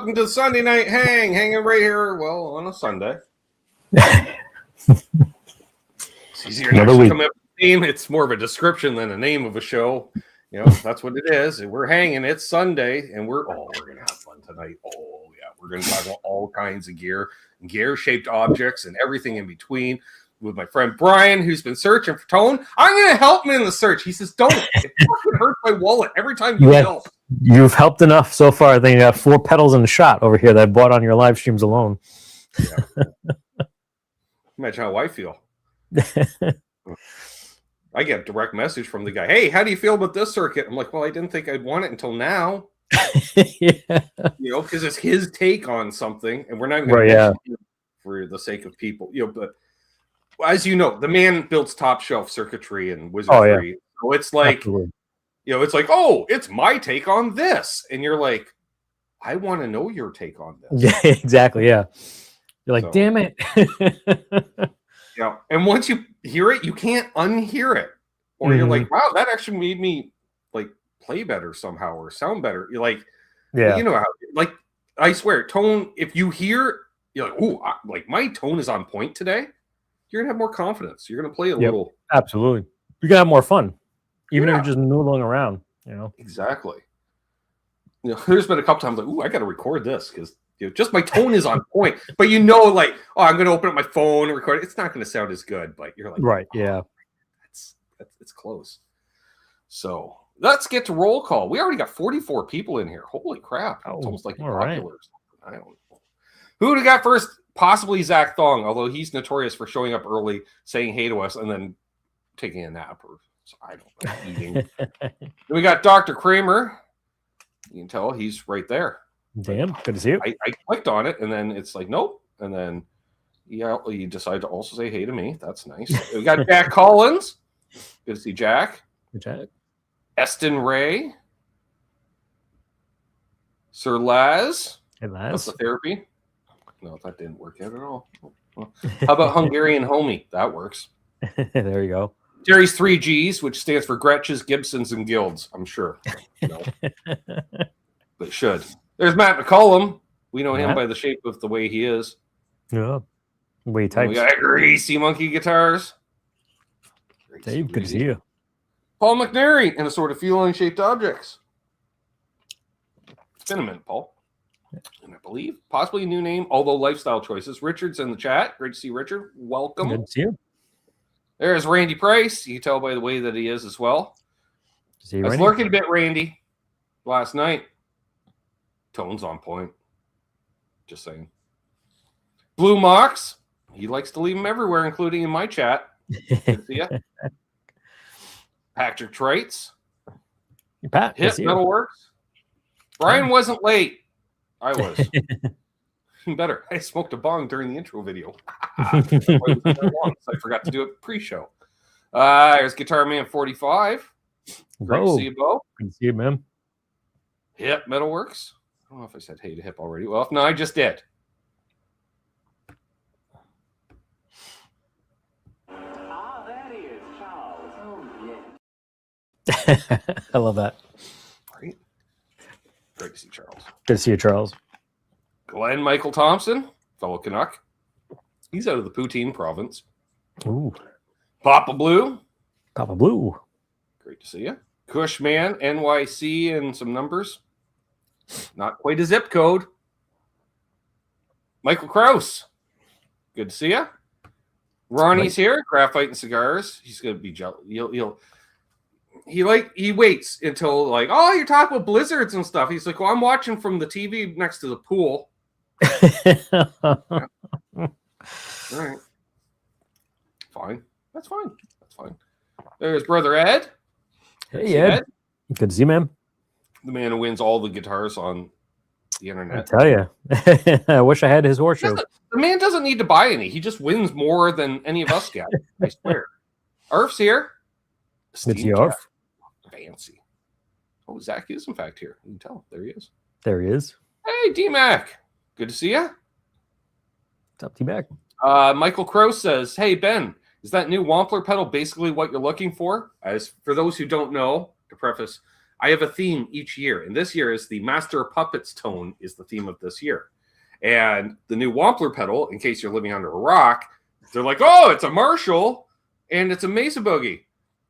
welcome to the Sunday night hanging right here. Well, on a Sunday. It's easier to actually come up with a name. It's more of a description than a name of a show. You know, that's what it is. We're hanging. It's Sunday, and we're gonna have fun tonight. Oh yeah, we're gonna talk about all kinds of gear-shaped objects, and everything in between. With my friend Brian, who's been searching for tone. I'm going to help him in the search. He says, don't. It fucking hurts my wallet every time you help. You've helped enough so far. I think you got 4 pedals in the shot over here that I bought on your live streams alone. Yeah. Imagine how I feel. I get a direct message from the guy. Hey, how do you feel about this circuit? I'm like, well, I didn't think I'd want it until now. Yeah. You know, because it's his take on something, and we're not going to for the sake of people. You know, but as you know, the man builds top shelf circuitry and wizardry. Oh, yeah. So it's like, absolutely. You know, it's like, oh, it's my take on this. And you're like, I want to know your take on this. Yeah, exactly. Yeah. You're like, damn it. Yeah. And once you hear it, you can't unhear it. Or you're like, wow, that actually made me like play better somehow or sound better. You're like, yeah, you know how, like, I swear, tone, if you hear, you're like, oh, like my tone is on point today. You're going to have more confidence. You're going to play a little. Absolutely. You're going to have more fun. Even if you're just noodling around, you know? Exactly. You know, there's been a couple times like, ooh, I got to record this because just my tone is on point. But you know, like, oh, I'm going to open up my phone and record it. It's not going to sound as good, but you're like, right, oh, yeah. It's close. So let's get to roll call. We already got 44 people in here. Holy crap. It's almost like popular. Right. I don't know. Who do we got first? Possibly Zach Thong, although he's notorious for showing up early, saying hey to us, and then taking a nap or I don't know, eating. Then we got Dr. Kramer. You can tell he's right there. Damn, good to see you. I clicked on it, and then it's like, nope. And then you decide to also say hey to me. That's nice. We got Jack Collins. Good to see Jack. Good Jack. Eston Ray. Sir Laz. Hey, Laz. That's the therapy. No, that didn't work out at all. How about Hungarian Homie? That works. There you go. Jerry's 3 Gs, which stands for Gretches, Gibsons, and Guilds. I'm sure. No. But it should. There's Matt McCollum. We know him by the shape of the way he is. Yeah. The way he types. We got Greasy Monkey Guitars. Dave, good to see you. Paul McNary and a sort of feline-shaped objects. It's been a minute, Paul. And I believe possibly a new name, although lifestyle choices. Richard's in the chat. Great to see Richard. Welcome. Good to see you. There's Randy Price. You can tell by the way that he is as well. I was lurking a bit, Randy, last night. Tone's on point. Just saying. Blue Mox. He likes to leave them everywhere, including in my chat. Good to see ya. Patrick Trites. Pat. Hit Metalworks. Brian wasn't late. I was. Better. I smoked a bong during the intro video. I forgot to do it pre-show. There's Guitar Man 45. Great to see you, Bo. Good to see you, man. Hip Metalworks. I don't know if I said hey to Hip already. Well, if not, I just did. That is Charles. Oh, yeah. I love that. Great. Great to see Charles. Good to see you, Charles. Glenn Michael Thompson, fellow Canuck. He's out of the Poutine province. Ooh. Papa Blue. Papa Blue. Great to see you. Cushman, NYC, and some numbers. Not quite a zip code. Michael Kraus. Good to see you. Ronnie's here. Graphite and Cigars. He's going to be jealous. He waits until like, oh, you're talking about blizzards and stuff. He's like, well, I'm watching from the TV next to the pool. All right. Fine. That's fine. That's fine. There's Brother Ed. Hey, Ed. Good to see you, man. The man who wins all the guitars on the internet. I tell you. I wish I had his horseshoe. The man doesn't need to buy any. He just wins more than any of us get. I swear. Arf's here. It's Arf. Fancy. Oh, Zach is in fact here. You can tell. There he is. There he is. Hey, D-Mac. Good to see you. What's up, D-Mac? Michael Crow says, hey, Ben, is that new Wampler pedal basically what you're looking for? As for those who don't know, to preface, I have a theme each year, and this year is the Master of Puppets tone is the theme of this year. And the new Wampler pedal, in case you're living under a rock, they're like, oh, it's a Marshall and it's a Mesa Boogie.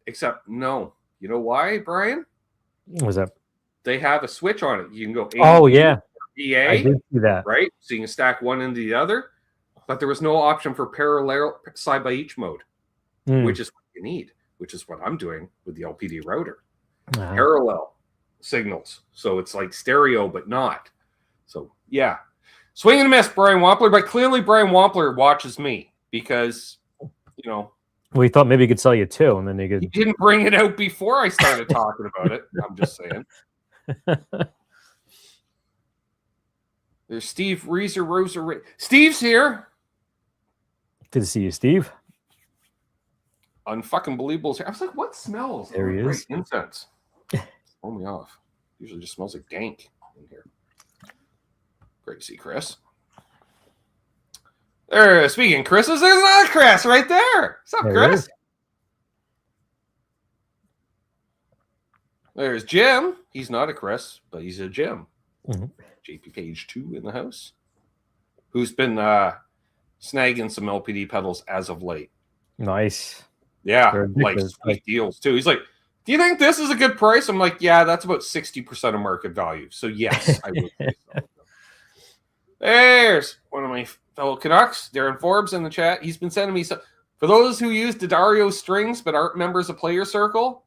Except, no. You know why, Brian? What was that? They have a switch on it. You can go Oh, yeah. EA, I did see that. right? So you can stack one into the other. But there was no option for parallel side by each mode, which is what you need, which is what I'm doing with the LPD router. Parallel signals. So it's like stereo, but not. So, yeah. Swing and a miss, Brian Wampler. But clearly, Brian Wampler watches me because, you know. We thought maybe he could sell you two, and then he could. He didn't bring it out before I started talking about it. I'm just saying. There's Steve Reeser, Rosa. Steve's here. Good to see you, Steve. Unfucking believable. I was like, what smells? There he is. Incense. Throw me off. Usually just smells like dank in here. Great to see Chris. There, speaking of Chris's, there's another Chris right there. What's up, Chris? There's Jim. He's not a Chris, but he's a Jim. JP Page 2 in the house. Who's been snagging some LPD pedals as of late. Nice. Yeah, like sweet deals too. He's like, do you think this is a good price? I'm like, yeah, that's about 60% of market value. So yes, I would say so. There's one of my fellow Canucks, Darren Forbes, in the chat. He's been sending me some. For those who use Daddario strings but aren't members of Player Circle,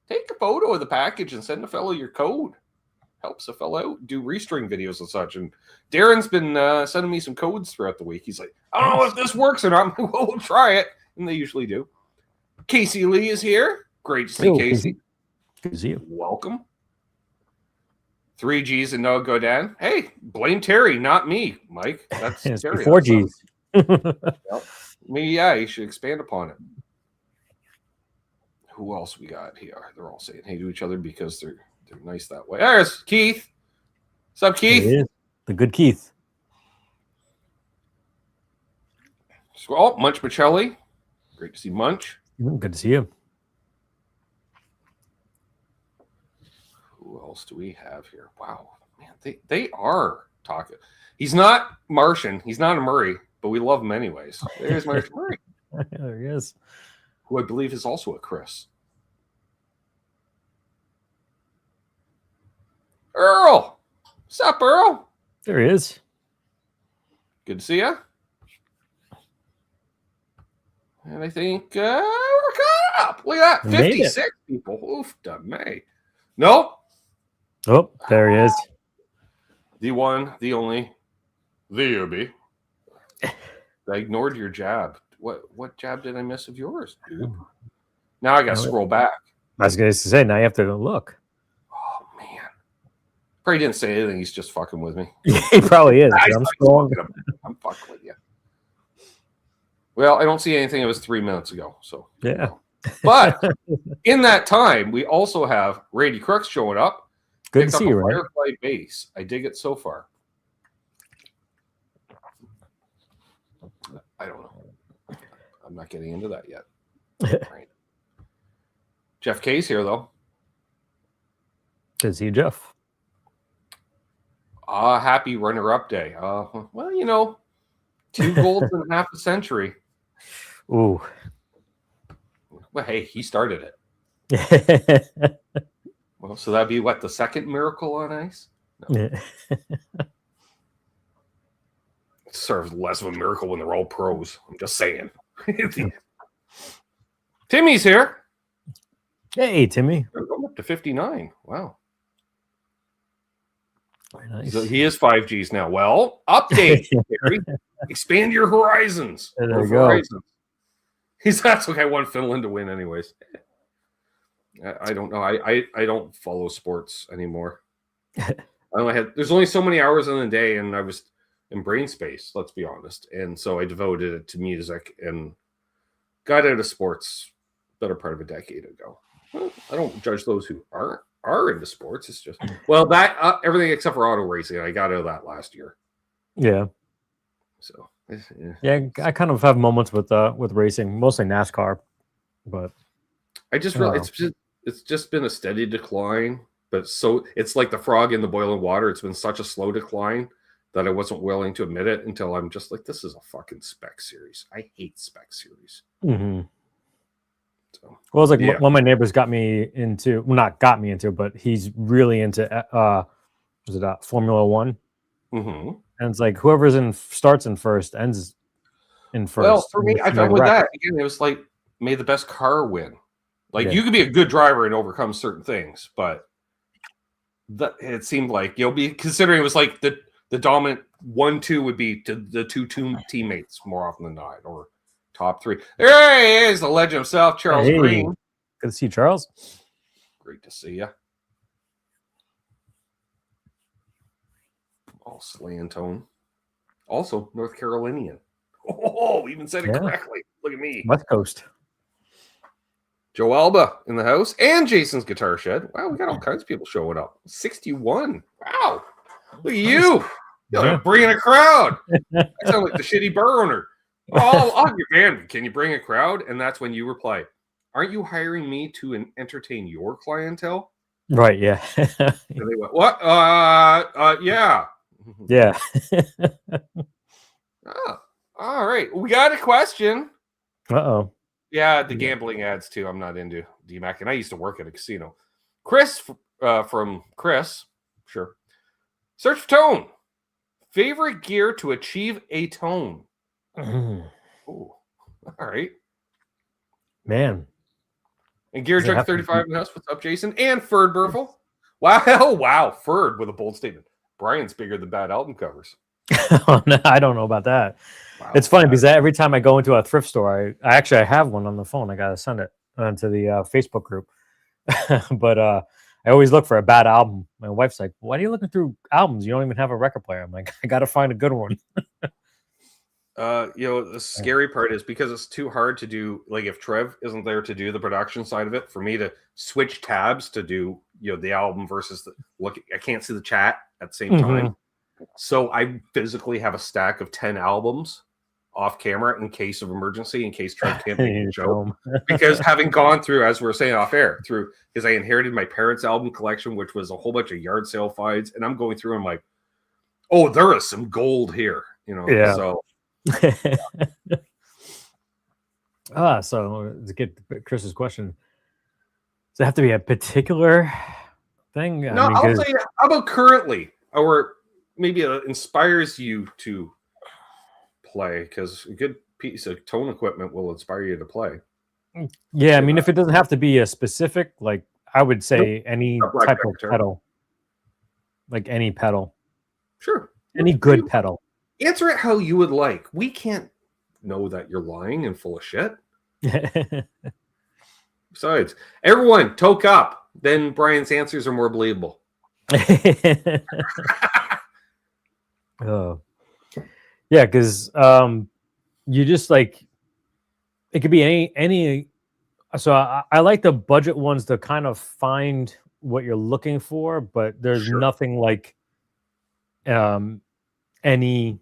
take a photo of the package and send a fellow your code. Helps a fellow out, do restring videos and such. And Darren's been sending me some codes throughout the week. He's like, I don't know if this works or not. We'll try it. And they usually do. Casey Lee is here. Great to see Casey. Good to see you. Welcome. 3 G's and no Godin. Hey, blame Terry, not me, Mike. That's Terry. 4 G's. Me, yeah, you should expand upon it. Who else we got here? They're all saying hey to each other because they're nice that way. There's Keith. What's up, Keith? The good Keith. Oh, Munch Michelli. Great to see Munch. Good to see you. Who else do we have here? Wow, man, they are talking. He's not Martian. He's not a Murray, but we love him anyways. There's Martian Murray. There he is. Who I believe is also a Chris. Earl. What's up, Earl? There he is. Good to see you. And I think we're caught up. Look at that. 56 people. Oof, May. Nope. Oh, there he is. The one, the only, the UB. I ignored your jab. What jab did I miss of yours, dude? Now I got to scroll back. I was going to say, now you have to go look. Oh, man. Probably didn't say anything. He's just fucking with me. He probably is. I'm scrolling. I'm fucking with you. Well, I don't see anything. It was 3 minutes ago. So yeah. But in that time, we also have Rady Crooks showing up. Good to see you, right? Firefly bass. I dig it so far. I don't know. I'm not getting into that yet. Right. Jeff K's here, though. Good to see you, Jeff. Happy runner-up day. Well, you know, 2 golds in half a century. Ooh. Well, hey, he started it. Well, so that'd be what, the second miracle on ice? No. It serves less of a miracle when they're all pros. I'm just saying. Timmy's here. Hey, Timmy. I'm up to 59. Wow. Very nice. So he is 5Gs now. Well, update. Gary. Expand your horizons. There you go. That's okay. I want Finland to win anyways. I don't know. I don't follow sports anymore. There's only so many hours in the day, and I was in brain space, let's be honest. And so I devoted it to music and got out of sports better part of a decade ago. Well, I don't judge those who are into sports. It's just, well, that everything except for auto racing. I got out of that last year. Yeah. So yeah, I kind of have moments with racing, mostly NASCAR, but I just really it's just been a steady decline. But so it's like the frog in the boiling water. It's been such a slow decline that I wasn't willing to admit it until I'm just like, this is a fucking spec series. I hate spec series. Mm-hmm. So, well, it's like one of my neighbors got me into, well, not got me into, but he's really into was it Formula One? mm-hmm. And it's like whoever's starts in first ends in first. Well, for me, I found with that again, it was like, may the best car win. Like you could be a good driver and overcome certain things, but it seemed like you'll be considering it was like the dominant 1-2 would be to the two teammates more often than not, or top 3. There he is, the legend himself, Charles Green. Good to see you, Charles. Great to see you. All slaying tone. Also, North Carolinian. Oh, even said it correctly. Look at me. West Coast. Joe Alba in the house and Jason's Guitar Shed. Wow, we got all kinds of people showing up. 61. Wow. Look at you. You're bringing a crowd. I sound like the shitty bar owner. Oh, I'll your band. Can you bring a crowd? And that's when you reply, aren't you hiring me to entertain your clientele? Right, yeah. And they went, what? Yeah. Yeah. Oh, all right. We got a question. Uh-oh. Yeah, the gambling ads too. I'm not into DMAC, and I used to work at a casino. Chris from Chris, sure. Search for tone. Favorite gear to achieve a tone. Ooh, all right. Man. And Gear Jug 35 in the house. What's up, Jason? And Ferd Burfel. Wow, wow. Ferd with a bold statement. Brian's bigger than bad album covers. Oh, no, I don't know about that. Wow, it's funny because every time I go into a thrift store, I have one on the phone. I gotta send it to the Facebook group. But I always look for a bad album. My wife's like, "Why are you looking through albums? You don't even have a record player." I'm like, "I gotta find a good one." The scary part is because it's too hard to do. Like if Trev isn't there to do the production side of it, for me to switch tabs to do the album versus the look. I can't see the chat at the same time. So I physically have a stack of 10 albums off camera in case of emergency, in case Trev can't make a joke. Because having gone through, as we were saying off air, because I inherited my parents' album collection, which was a whole bunch of yard sale finds, and I'm going through and I'm like, oh, there is some gold here, Yeah. So so to get Chris's question, does it have to be a particular thing? No, I'll say, how about currently, or maybe it inspires you to play, because a good piece of tone equipment will inspire you to play. Yeah, I mean, if it doesn't have to be a specific, like I would say any type of pedal, like any pedal. Sure. Any good pedal. Answer it how you would like. We can't know that you're lying and full of shit. Besides, everyone toke up. Then Brian's answers are more believable. Oh, yeah, because you just like it could be any. So I like the budget ones to kind of find what you're looking for, but there's nothing like any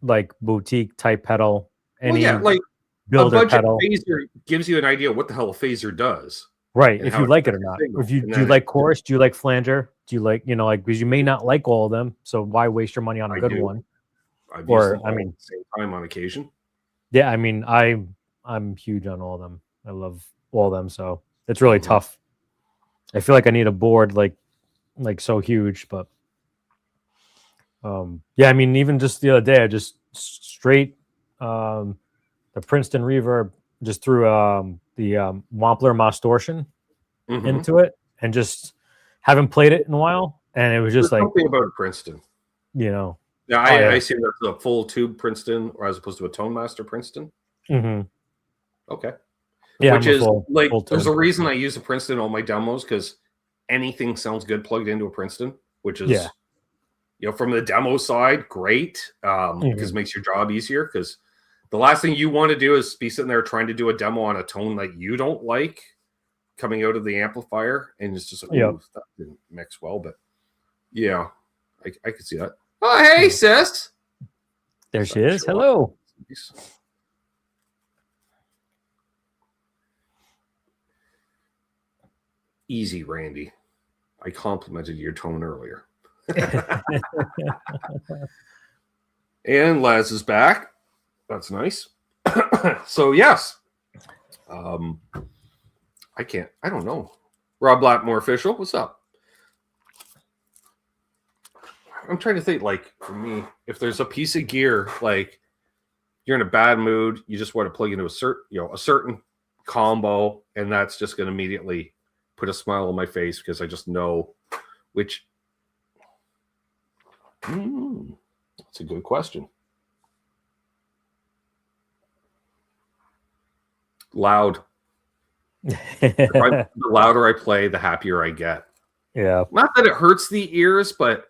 like boutique type pedal. Like builder a budget pedal. phaser gives you an idea what the hell a phaser does. Right, if you like it or not. If do you like chorus? Do you like flanger? Do you like, because you may not like all of them, so why waste your money on a good one? I've used them all at the same time on occasion. Yeah, I mean, I'm huge on all of them. I love all of them, so it's really tough. I feel like I need a board like so huge, but yeah, I mean, even just the other day, I just straight the Princeton Reverb just threw the Wampler Distortion into it, and just haven't played it in a while, and it was just There's something about Princeton, Yeah, I see that's a full tube Princeton, or as opposed to a Tone Master Princeton. Okay, yeah, which is full there's a reason I use a Princeton in all my demos, because anything sounds good plugged into a Princeton, which is from the demo side, great, because it makes your job easier. Because the last thing you want to do is be sitting there trying to do a demo on a tone that you don't like coming out of the amplifier, and it's just like, that didn't mix well. But yeah, I could see that. Oh, hey, sis. There she is. Hello. Easy, Randy. I complimented your tone earlier. And Laz is back. That's nice. So yes. I don't know. Rob Blackmore official, what's up? I'm trying to think, like, for me, if there's a piece of gear, like you're in a bad mood, you just want to plug into a certain combo, and that's just going to immediately put a smile on my face because I just know which. That's a good question. Loud. The louder I play, the happier I get. Yeah. Not that it hurts the ears, but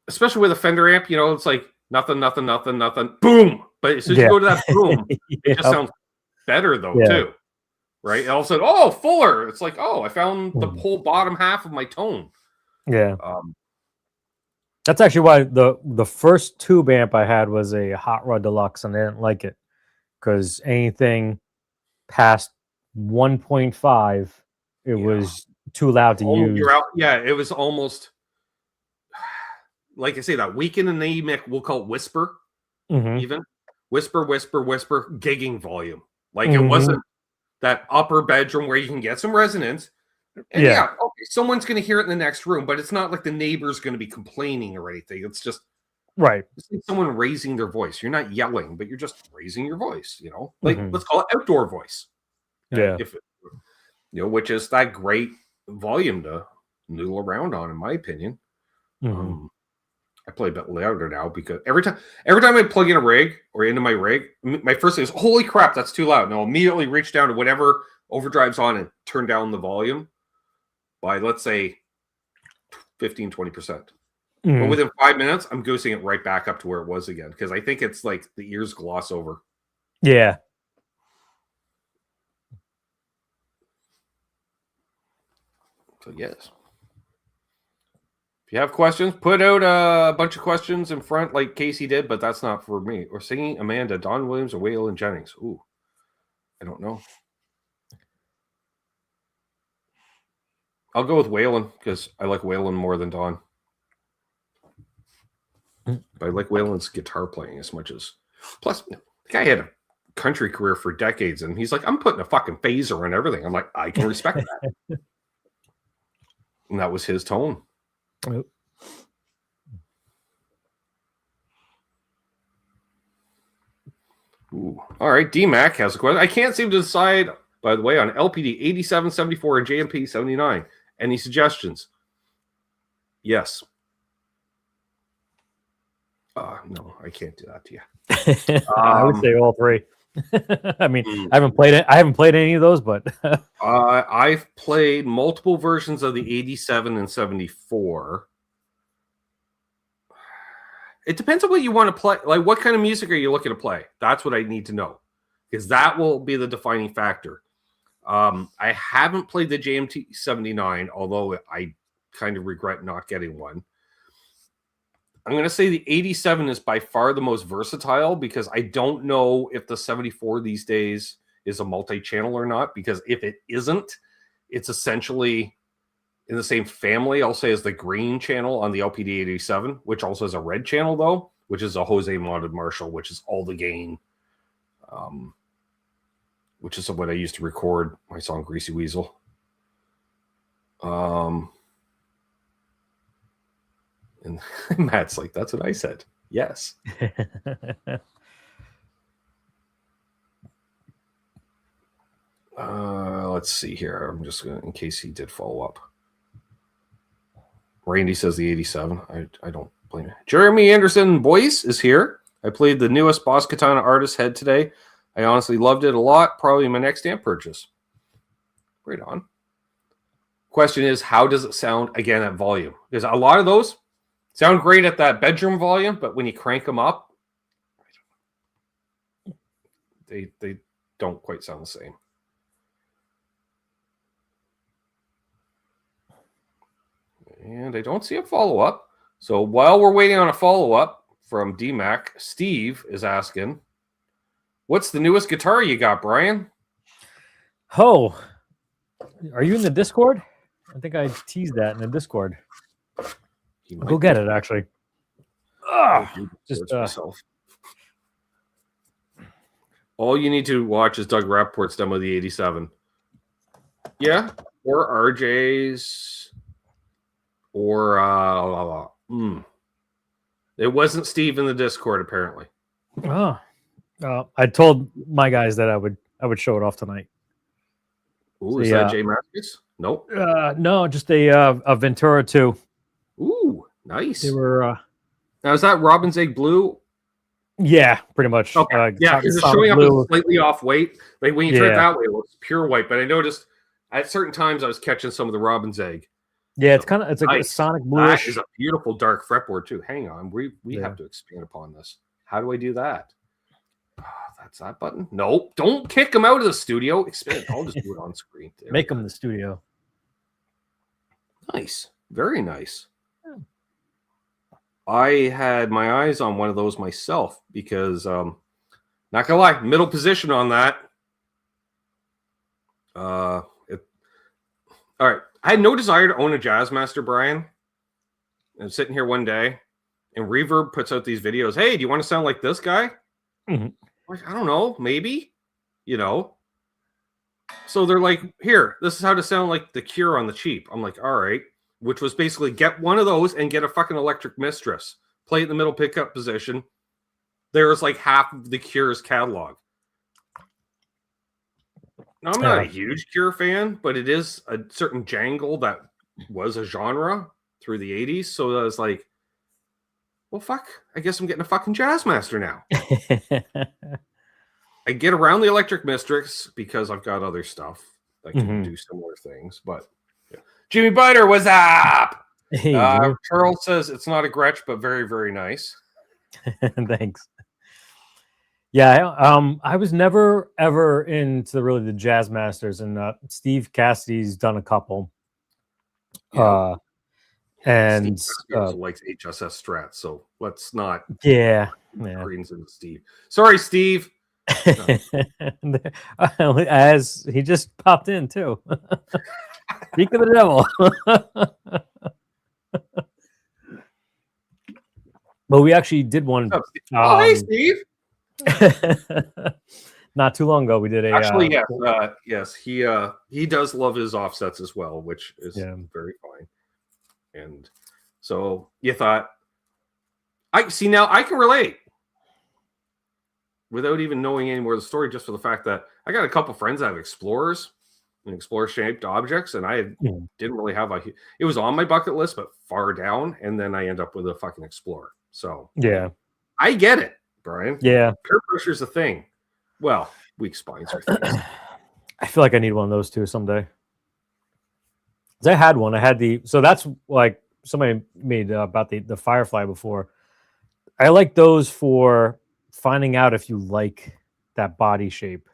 especially with a Fender amp, it's like nothing, boom. But as soon as you go to that boom, it just sounds better though, too. Right? And all of a sudden, oh, fuller. It's like, oh, I found the whole bottom half of my tone. Yeah. That's actually why the first tube amp I had was a Hot Rod Deluxe, and I didn't like it because anything past 1.5, it was too loud to use. You're out. Yeah, it was almost like I say, that weekend in the mic, we'll call it whisper, even whisper, gigging volume. Like it wasn't that upper bedroom where you can get some resonance. And okay, someone's going to hear it in the next room, but it's not like the neighbor's going to be complaining or anything. It's just it's like someone raising their voice. You're not yelling, but you're just raising your voice. Like let's call it outdoor voice. Yeah, if which is that great volume to noodle around on, in my opinion. I play a bit louder now because every time I plug in a rig or into my rig, my first thing is, holy crap, that's too loud. And I'll immediately reach down to whatever overdrive's on and turn down the volume by, let's say, 15, 20%. But within 5 minutes, I'm goosing it right back up to where it was again because I think it's like the ears gloss over. Yeah. So, yes. If you have questions, put out a bunch of questions in front like Casey did, but that's not for me. Or singing Amanda, Don Williams, or Waylon Jennings. Ooh, I don't know. I'll go with Waylon because I like Waylon more than Don. But I like Waylon's guitar playing as much as... Plus, the guy had a country career for decades, and he's like, I'm putting a fucking phaser and everything. I'm like, I can respect that. And that was his tone. Ooh. All right, DMAC has a question. I can't seem to decide, by the way, on LPD 87, 74, and JMP 79. Any suggestions? Yes. No, I can't do that to you. I would say all three. I mean, I haven't played any of those, but I've played multiple versions of the 87 and 74. It depends on what you want to play. Like, what kind of music are you looking to play? That's what I need to know, because that will be the defining factor. I haven't played the JMT 79, although I kind of regret not getting one. I'm going to say the 87 is by far the most versatile, because I don't know if the 74 these days is a multi-channel or not, because if it isn't, it's essentially in the same family, I'll say, as the green channel on the LPD 87, which also has a red channel, though, which is a Jose modded Marshall, which is all the gain, which is what I used to record my song Greasy Weasel. And Matt's like, that's what I said. Yes. Let's see here. I'm just going to, in case he did follow up. Randy says the 87. I don't blame it. Jeremy Anderson Boyce is here. I played the newest Boss Katana Artist Head today. I honestly loved it a lot. Probably my next amp purchase. Right on. Question is, how does it sound again at volume? Because a lot of those sound great at that bedroom volume, but when you crank them up, they don't quite sound the same. And I don't see a follow-up. So while we're waiting on a follow-up from DMAC, Steve is asking, what's the newest guitar you got, Brian? Oh, are you in the Discord? I think I teased that in the Discord. He I'll might go get it, actually. Just myself. All you need to watch is Doug Rapport's demo of the 87. Yeah, or RJ's, or it wasn't Steve in the Discord apparently. Oh, I told my guys that I would show it off tonight. Ooh, is that Jay Matthews? Nope. No, just a Ventura 2. Ooh, nice. They were. Now is that Robin's Egg Blue? Yeah, pretty much. Okay. Yeah, because it's showing up as slightly off white. Like when you turn it that way, it looks pure white. But I noticed at certain times I was catching some of the Robin's Egg. Yeah, it's kind of like a Sonic bluish. That is a beautiful dark fretboard too. Hang on, we have to expand upon this. How do I do that? That's that button. Nope, don't kick him out of the studio. Expand. I'll just do it on screen. Make him in the studio. Nice, very nice. I had my eyes on one of those myself because, not gonna lie, middle position on that. All right. I had no desire to own a Jazzmaster, Brian. I'm sitting here one day, and Reverb puts out these videos. Hey, do you want to sound like this guy? Mm-hmm. Like, I don't know, maybe. So they're like, here, this is how to sound like The Cure on the cheap. I'm like, all right. Which was basically get one of those and get a fucking electric mistress. Play it in the middle pickup position. There's like half of the Cure's catalog. Now, I'm not a huge Cure fan, but it is a certain jangle that was a genre through the 80s. So I was like, well, fuck. I guess I'm getting a fucking Jazzmaster now. I get around the electric mistress because I've got other stuff that can do similar things, but Jimmy Biter, what's up? Hey, Charles says it's not a Gretsch, but very, very nice. Thanks. Yeah, I was never ever into really the Jazz Masters, and Steve Cassidy's done a couple. Yeah. And Steve also likes HSS Strats, so let's not. Yeah. Greens and Steve. Sorry, Steve. As he just popped in too. Speak of the devil. But we actually did one. Oh, hey, Steve. Not too long ago, we did a. Actually, yes, he does love his offsets as well, which is very fine. And so you thought, I see now I can relate without even knowing any more of the story, just for the fact that I got a couple friends that have Explorers and Explorer-shaped objects, and I didn't really have it was on my bucket list, but far down, and then I end up with a fucking Explorer. So yeah, I get it, Brian. Yeah, peer pressure's a thing. Well, weak spines are things. I feel like I need one of those too someday. I had one. I had so that's like somebody made about the Firefly before. I like those for finding out if you like that body shape.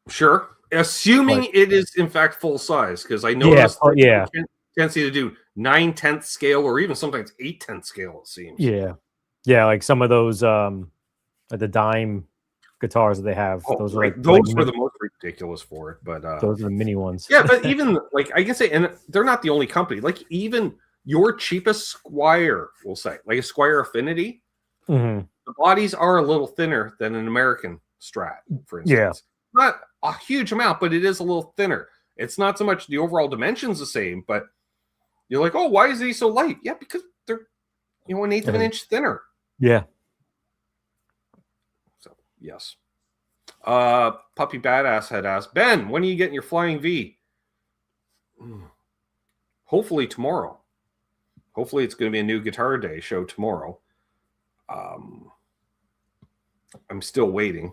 Sure. Assuming it is in fact full size, because I know tendency to do 9/10 scale or even sometimes 8/10 scale, it seems. Yeah, like some of those like the dime guitars that they have. Those were the most ridiculous for it, but those are the mini ones. Yeah, but even like I can say, and they're not the only company. Like even your cheapest Squire, we'll say, like a Squire Affinity, the bodies are a little thinner than an American Strat, for instance. Not a huge amount, but it is a little thinner. It's not so much the overall dimensions the same, but you're like, oh, why is he so light? Yeah, because they're an eighth of an inch thinner. Yeah. So yes. Puppy Badass had asked, Ben, when are you getting your Flying V? Hopefully tomorrow. Hopefully it's going to be a new Guitar Day show tomorrow. I'm still waiting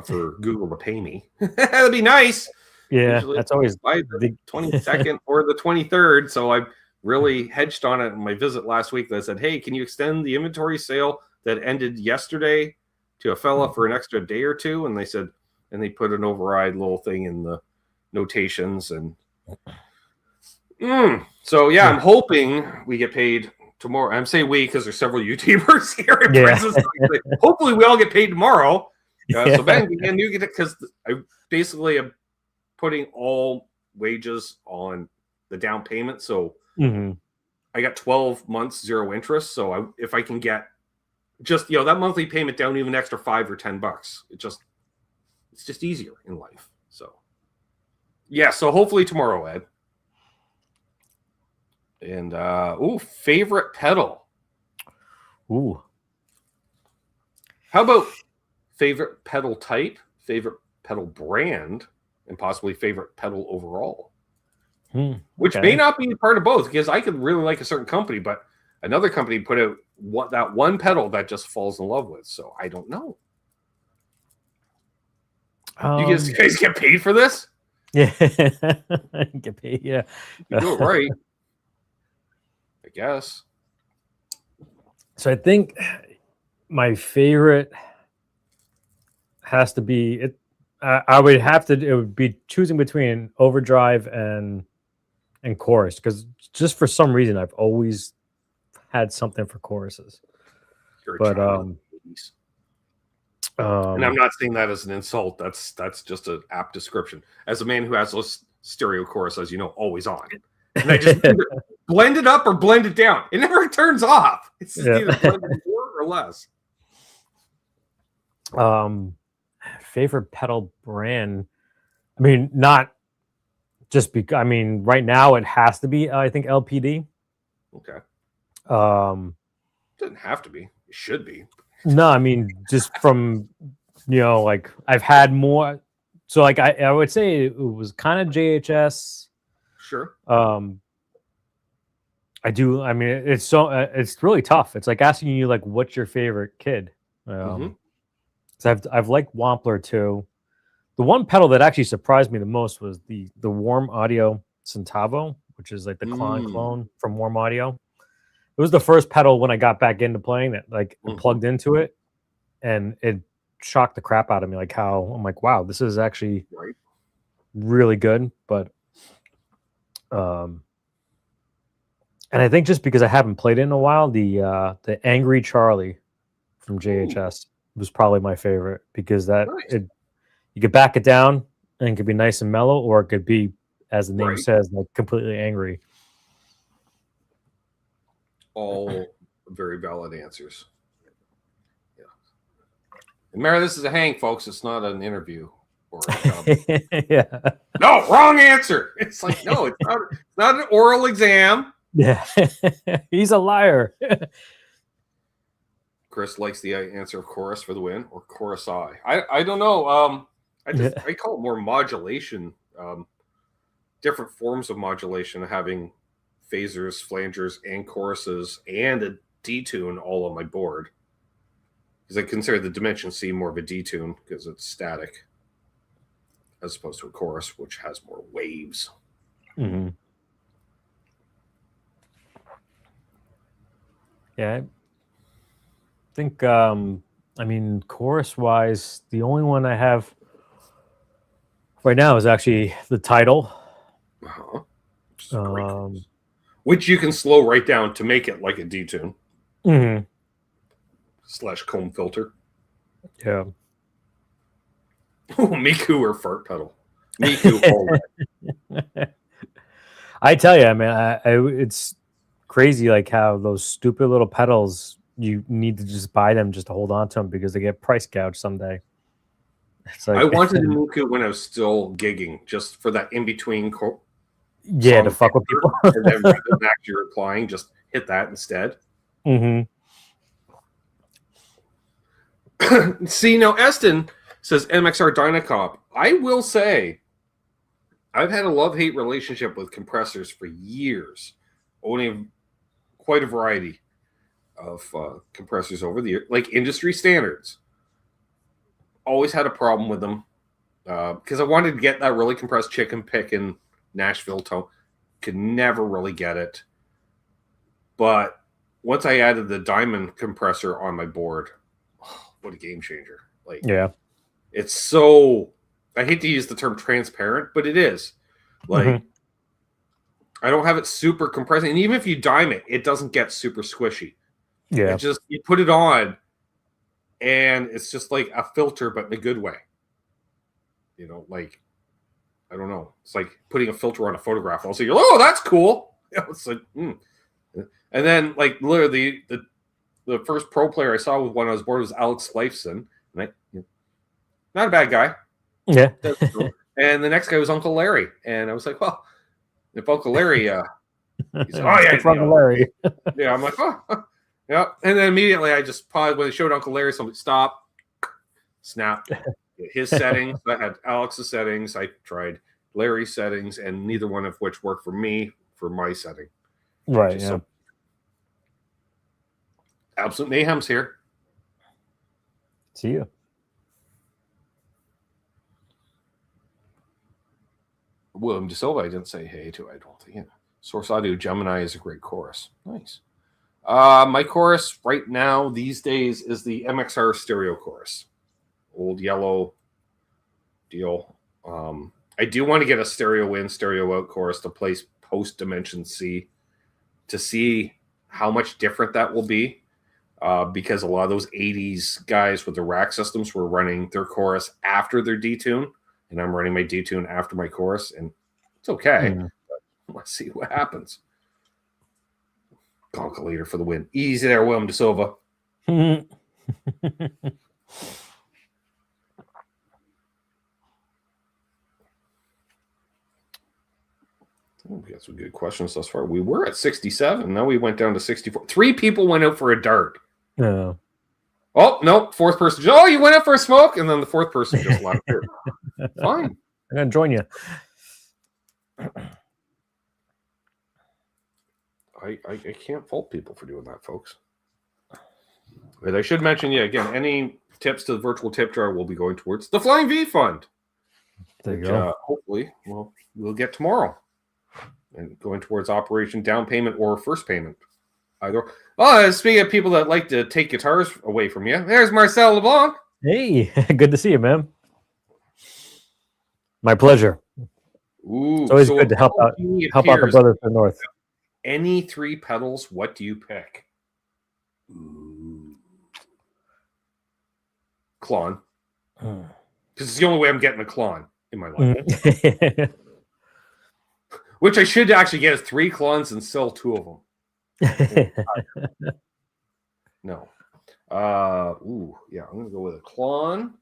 for Google to pay me. That'd be nice. Yeah, usually that's always by the 22nd or the 23rd. So I really hedged on it in my visit last week. That I said, hey, can you extend the inventory sale that ended yesterday to a fella for an extra day or two? And they said, and they put an override little thing in the notations. And so, yeah, I'm hoping we get paid tomorrow. I'm saying we because there's several YouTubers here. Hopefully we all get paid tomorrow. So Ben, you get it because I basically am putting all wages on the down payment. So Mhm. I got 12 months, 0 interest. So if I can get just, that monthly payment down even extra $5 or $10, it's just easier in life. So yeah. So hopefully tomorrow, Ed. And, favorite pedal. Ooh. How about favorite pedal type, favorite pedal brand, and possibly favorite pedal overall? Which may not be part of both, because I could really like a certain company, but another company put out that one pedal that just falls in love with. So I don't know. You guys get paid for this? Yeah. Get paid, yeah. You do it right. I guess. So I think my favorite has to be it. I would have to. It would be choosing between overdrive and chorus, because just for some reason I've always had something for choruses. But and I'm not saying that as an insult. That's just an apt description. As a man who has those stereo chorus, as you know, always on, and I just blend it up or blend it down. It never turns off. It's just either blended more or less. Favorite pedal brand. I mean, not just because. I mean, right now it has to be. I think LPD. Okay. Doesn't have to be. It should be. No, I mean, just from like I've had more. So like I would say it was kind of JHS. Sure. I do. I mean, it's really tough. It's like asking you like, what's your favorite kid? So I've liked Wampler too. The one pedal that actually surprised me the most was the Warm Audio Centavo, which is like the clone from Warm Audio. It was the first pedal when I got back into playing that like plugged into it, and it shocked the crap out of me. Like how I'm like, wow, this is actually really good. But and I think just because I haven't played it in a while, the Angry Charlie from JHS was probably my favorite, because you could back it down and it could be nice and mellow, or it could be, as the name says, like completely angry. All very valid answers. Yeah. Remember, this is a hang, folks. It's not an interview. Yeah. No, wrong answer. It's like, no, it's not an oral exam. Yeah. He's a liar. Chris likes the answer of chorus for the win, or chorus I don't know. I call it more modulation. Different forms of modulation, having phasers, flangers, and choruses, and a detune all on my board. Because I consider the Dimension C more of a detune because it's static, as opposed to a chorus, which has more waves. Mm-hmm. Yeah, I think. I mean, chorus-wise, the only one I have right now is actually the Title, which you can slow right down to make it like a detune / comb filter. Yeah. Oh, Miku or fart pedal. Miku. I tell you, I mean, it's crazy like how those stupid little pedals, you need to just buy them just to hold on to them because they get price gouged someday. It's like, I wanted a Miku when I was still gigging, just for that in between. To fuck with people. And then after you're applying, just hit that instead. See, now Eston says MXR Dynacop. I will say, I've had a love-hate relationship with compressors for years, owning quite a variety of compressors over the years, like industry standards. Always had a problem with them because I wanted to get that really compressed chicken picking Nashville tone. Could never really get it. But once I added the diamond compressor on my board, what a game changer. Like, yeah, it's so, I hate to use the term transparent, but it is. Like, I don't have it super compressing. And even if you dime it, it doesn't get super squishy. Yeah. It just, you put it on and it's just like a filter, but in a good way. You know, like, I don't know. It's like putting a filter on a photograph. Also, you're oh, that's cool. It's like, and then like literally the first pro player I saw with one I was bored was Alex Lifeson, and not a bad guy. Yeah. And the next guy was Uncle Larry, and I was like, well, if Uncle Larry, he's like, oh yeah, Uncle Larry. Yeah, I'm like, oh, yeah. And then immediately I just paused when they showed Uncle Larry. Somebody stop, snap. His settings. I had Alex's settings. I tried Larry's settings, and neither one of which worked for me for my setting. Right. Yeah. Absolute mayhem's here. See you. William DeSilva, I didn't say hey to. I don't think. Yeah. Source Audio Gemini is a great chorus. Nice. My chorus right now these days is the MXR stereo chorus. Old yellow deal. I do want to get a stereo in, stereo out chorus to place post Dimension C to see how much different that will be. Because a lot of those 80s guys with the rack systems were running their chorus after their detune, and I'm running my detune after my chorus, and it's okay. But let's see what happens. Calculator for the win. Easy there, William DeSilva. We got some good questions thus far. We were at 67. Now we went down to 64. 3 people went out for a dart. No. Oh, no. Fourth person. Oh, you went out for a smoke? And then the fourth person just left here. Fine. I'm going to join you. I can't fault people for doing that, folks. But I should mention, again, any tips to the virtual tip jar will be going towards the Flying V Fund. There you go. Hopefully, we'll get tomorrow. And going towards Operation Down Payment or First Payment. Either. Oh, speaking of people that like to take guitars away from you, there's Marcel LeBlanc. Hey, good to see you, man. My pleasure. Ooh, it's always good to help out the brothers to the north. Any 3 pedals, what do you pick? Ooh. Klon. Because it's the only way I'm getting a Klon in my life. Which I should actually get is 3 Klons and sell 2 of them. No. I'm going to go with a Klon.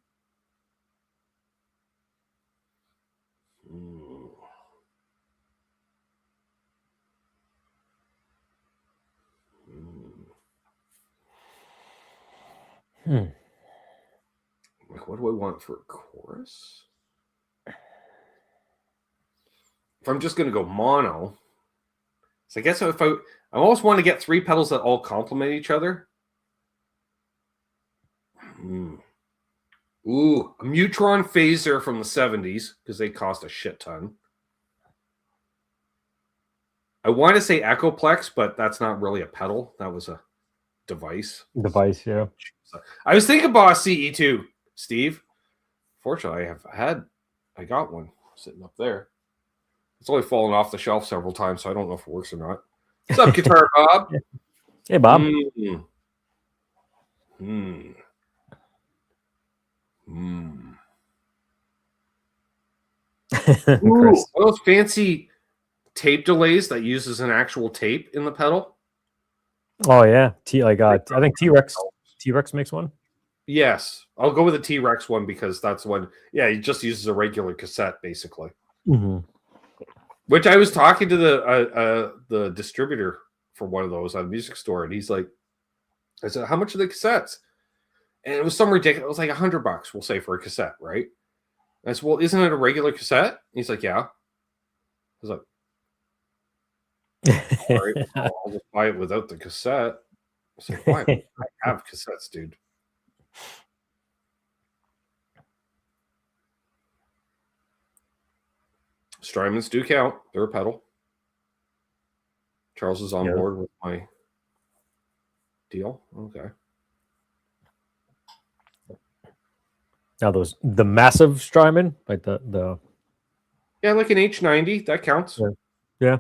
Like, what do I want for a chorus? If I'm just going to go mono, so I guess if I almost want to get 3 pedals that all complement each other. Ooh, a Mutron phaser from the 70s because they cost a shit ton. I want to say Echoplex, but that's not really a pedal. That was a device. Yeah. So, I was thinking Boss CE2, Steve. Fortunately, I got one sitting up there. It's only fallen off the shelf several times, so I don't know if it works or not. What's up, Guitar Bob? Hey, Bob. Ooh, those fancy tape delays that uses an actual tape in the pedal. Oh yeah, I think T-Rex makes one. Yes, I'll go with the T-Rex one because that's one. Yeah, he just uses a regular cassette basically. Which I was talking to the distributor for one of those at a music store, and he's like, I said, how much are the cassettes? And it was some ridiculous. It was like $100, we'll say, for a cassette, right? And I said, well, isn't it a regular cassette? And he's like, yeah. I was like, all right, I'll just buy it without the cassette. I said, why? I have cassettes, dude. Strymons do count. They're a pedal. Charles is on board with my deal. Okay. Now the massive Strymon, like the like an H90, that counts. Yeah.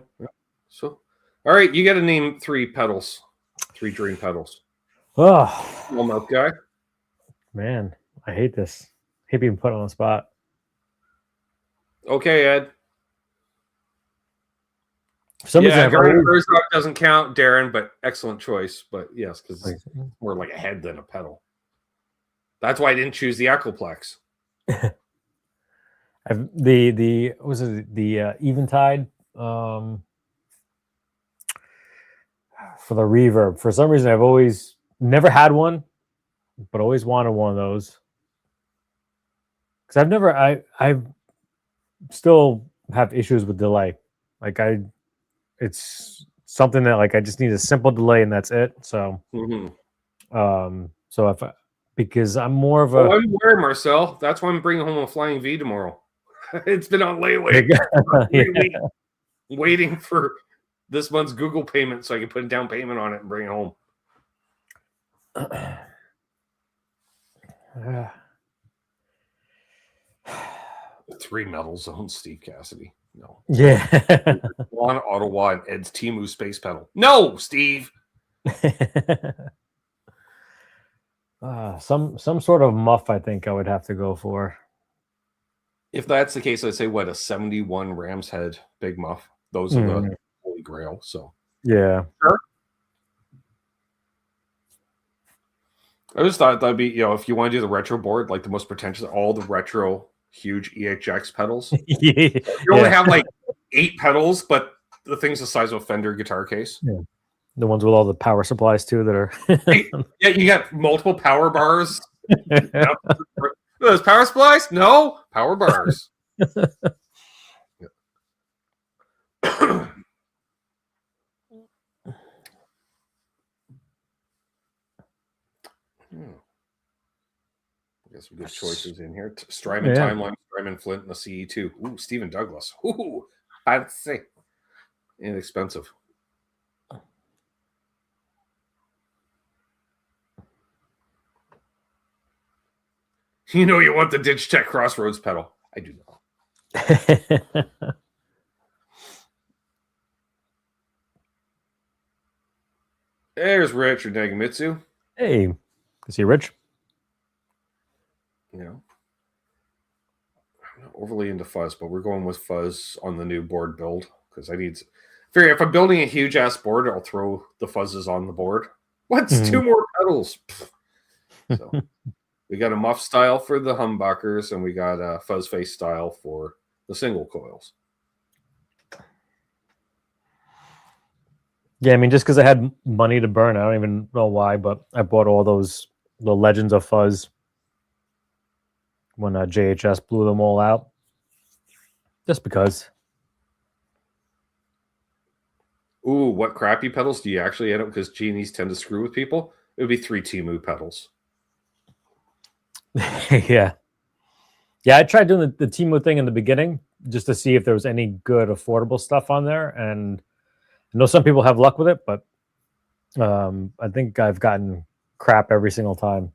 So, all right, you got to name 3 pedals, 3 dream pedals. Oh, Mouth guy. Man, I hate this. I hate being put on the spot. Okay, Ed. For some reason, I've Garden always... Herzog doesn't count, Darren, but excellent choice. But yes, because it's more like a head than a pedal. That's why I didn't choose the Echoplex. the what was it, the Eventide for the reverb. For some reason, I've always never had one, but always wanted one of those. Because I've still have issues with delay. Like it's something that like I just need a simple delay and that's it. So so because I'm more of a... I'm aware, Marcel. That's why I'm bringing home a Flying V tomorrow. It's been on layaway. Waiting for this month's Google payment so I can put a down payment on it and bring it home. Three metal zones, Steve Cassidy. No. Yeah. Juan Ottawa and Ed's Temu space pedal. No, Steve. Some sort of muff, I think I would have to go for. If that's the case, I'd say what, a 71 Ram's Head big muff. Those are the holy grail. So yeah, sure. I just thought that'd be, if you want to do the retro board, like the most pretentious, all the retro huge EHX pedals. You only have like 8 pedals, but the thing's the size of a Fender guitar case. Yeah. The ones with all the power supplies too that are yeah, you got multiple power bars. Those power supplies? No, power bars. I guess some good choices in here. Strymon Timeline, Strymon Flint, and the CE2. Ooh, Stephen Douglas. Ooh, fancy. Inexpensive. You know you want the Ditch Tech Crossroads pedal. I do not. There's Rich or Nagamitsu. Hey, is he Rich? I'm not overly into Fuzz, but we're going with Fuzz on the new board build because I need. Figure if I'm building a huge ass board, I'll throw the Fuzzes on the board. What's 2 more pedals? So we got a muff style for the humbuckers, and we got a fuzz face style for the single coils. Yeah, I mean, just because I had money to burn, I don't even know why, but I bought all the Legends of Fuzz when JHS blew them all out. Just because. Ooh, what crappy pedals do you actually end up? Because genies tend to screw with people. It would be 3 Temu pedals. Yeah, I tried doing the Temu thing in the beginning just to see if there was any good affordable stuff on there, and I know some people have luck with it, but I think I've gotten crap every single time.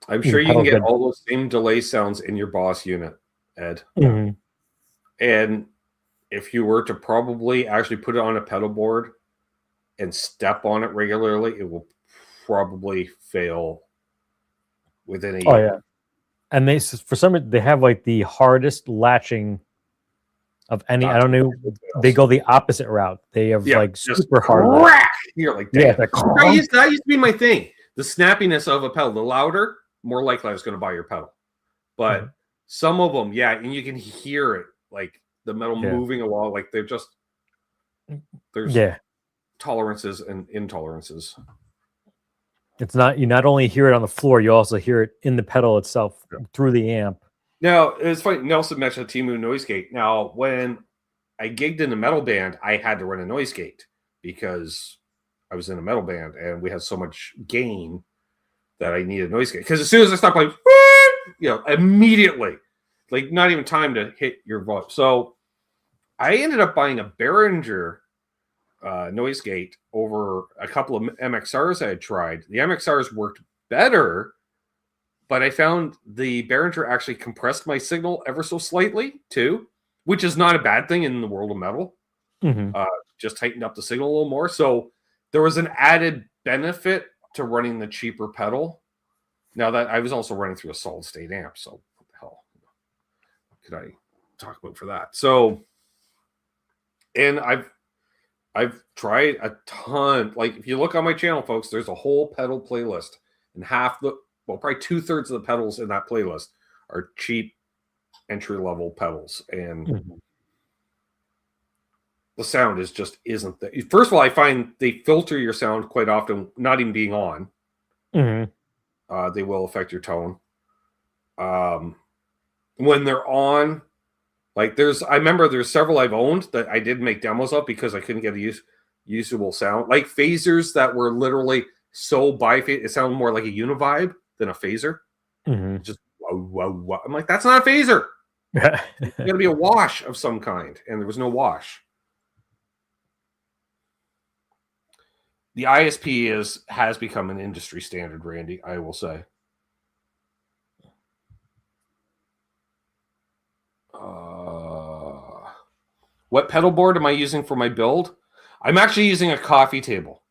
I'm sure you can get all those same delay sounds in your Boss unit, Ed. And if you were to probably actually put it on a pedal board and step on it regularly, it will probably fail within a year. Oh yeah, and they for some reason they have like the hardest latching of any. I don't know. They go the opposite route. They have like super hard. Crack! You're like, damn. That used to be my thing. The snappiness of a pedal. The louder, more likely I was going to buy your pedal. But some of them, and you can hear it, like the metal moving along. Like they're just there's tolerances and intolerances. It's not, you not only hear it on the floor, you also hear it in the pedal itself through the amp. Now, it's funny, Nelson mentioned Temu noise gate. Now, when I gigged in a metal band, I had to run a noise gate because I was in a metal band and we had so much gain that I needed a noise gate. Because as soon as I stopped playing, immediately, like not even time to hit your volume. So I ended up buying a Behringer noise gate over a couple of MXRs I had tried. The MXRs worked better, but I found the Behringer actually compressed my signal ever so slightly too, which is not a bad thing in the world of metal. Just tightened up the signal a little more. So there was an added benefit to running the cheaper pedal. Now that I was also running through a solid state amp, so what the hell could I talk about for that. So, and I've tried a ton. Like if you look on my channel, folks, there's a whole pedal playlist, and probably 2/3 of the pedals in that playlist are cheap entry-level pedals, and the sound isn't there. First of all, I find they filter your sound quite often, not even being on. They will affect your tone. When they're on, like I remember there's several I've owned that I did make demos of because I couldn't get a usable sound. Like phasers that were literally so biphase, it sounded more like a univibe than a phaser. Just whoa. I'm like, that's not a phaser. It's got to be a wash of some kind, and there was no wash. The ISP has become an industry standard, Randy, I will say. What pedal board am I using for my build? I'm actually using a coffee table.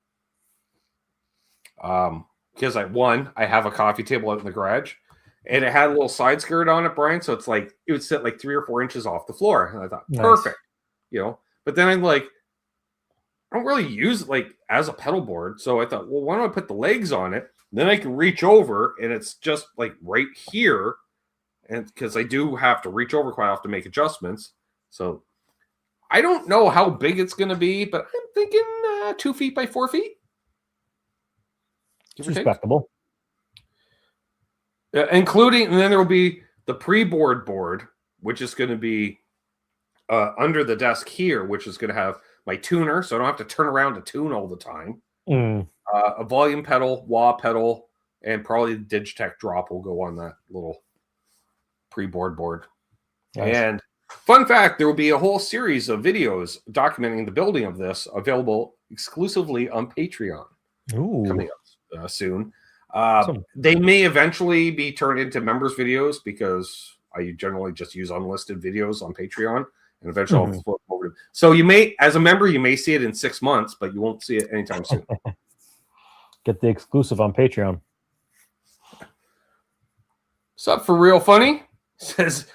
Because I have a coffee table out in the garage, and it had a little side skirt on it, Brian. So it's like it would sit like 3 or 4 inches off the floor, and I thought perfect, But then I'm like, I don't really use it like as a pedal board, so I thought, well, why don't I put the legs on it? Then I can reach over, and it's just like right here, and because I do have to reach over quite often to make adjustments. So I don't know how big it's going to be, but I'm thinking 2 feet by 4 feet. It's respectable. Including, and then there will be the pre-board board, which is going to be under the desk here, which is going to have my tuner, so I don't have to turn around to tune all the time. A volume pedal, wah pedal, and probably the Digitech drop will go on that little pre-board board. Nice. And fun fact, there will be a whole series of videos documenting the building of this available exclusively on Patreon. Coming up soon. Awesome. They may eventually be turned into members videos because I generally just use unlisted videos on Patreon, and eventually I'll flip over to. So you may, as a member, you may see it in 6 months, but you won't see it anytime soon. Get the exclusive on Patreon. What's up for real funny? Says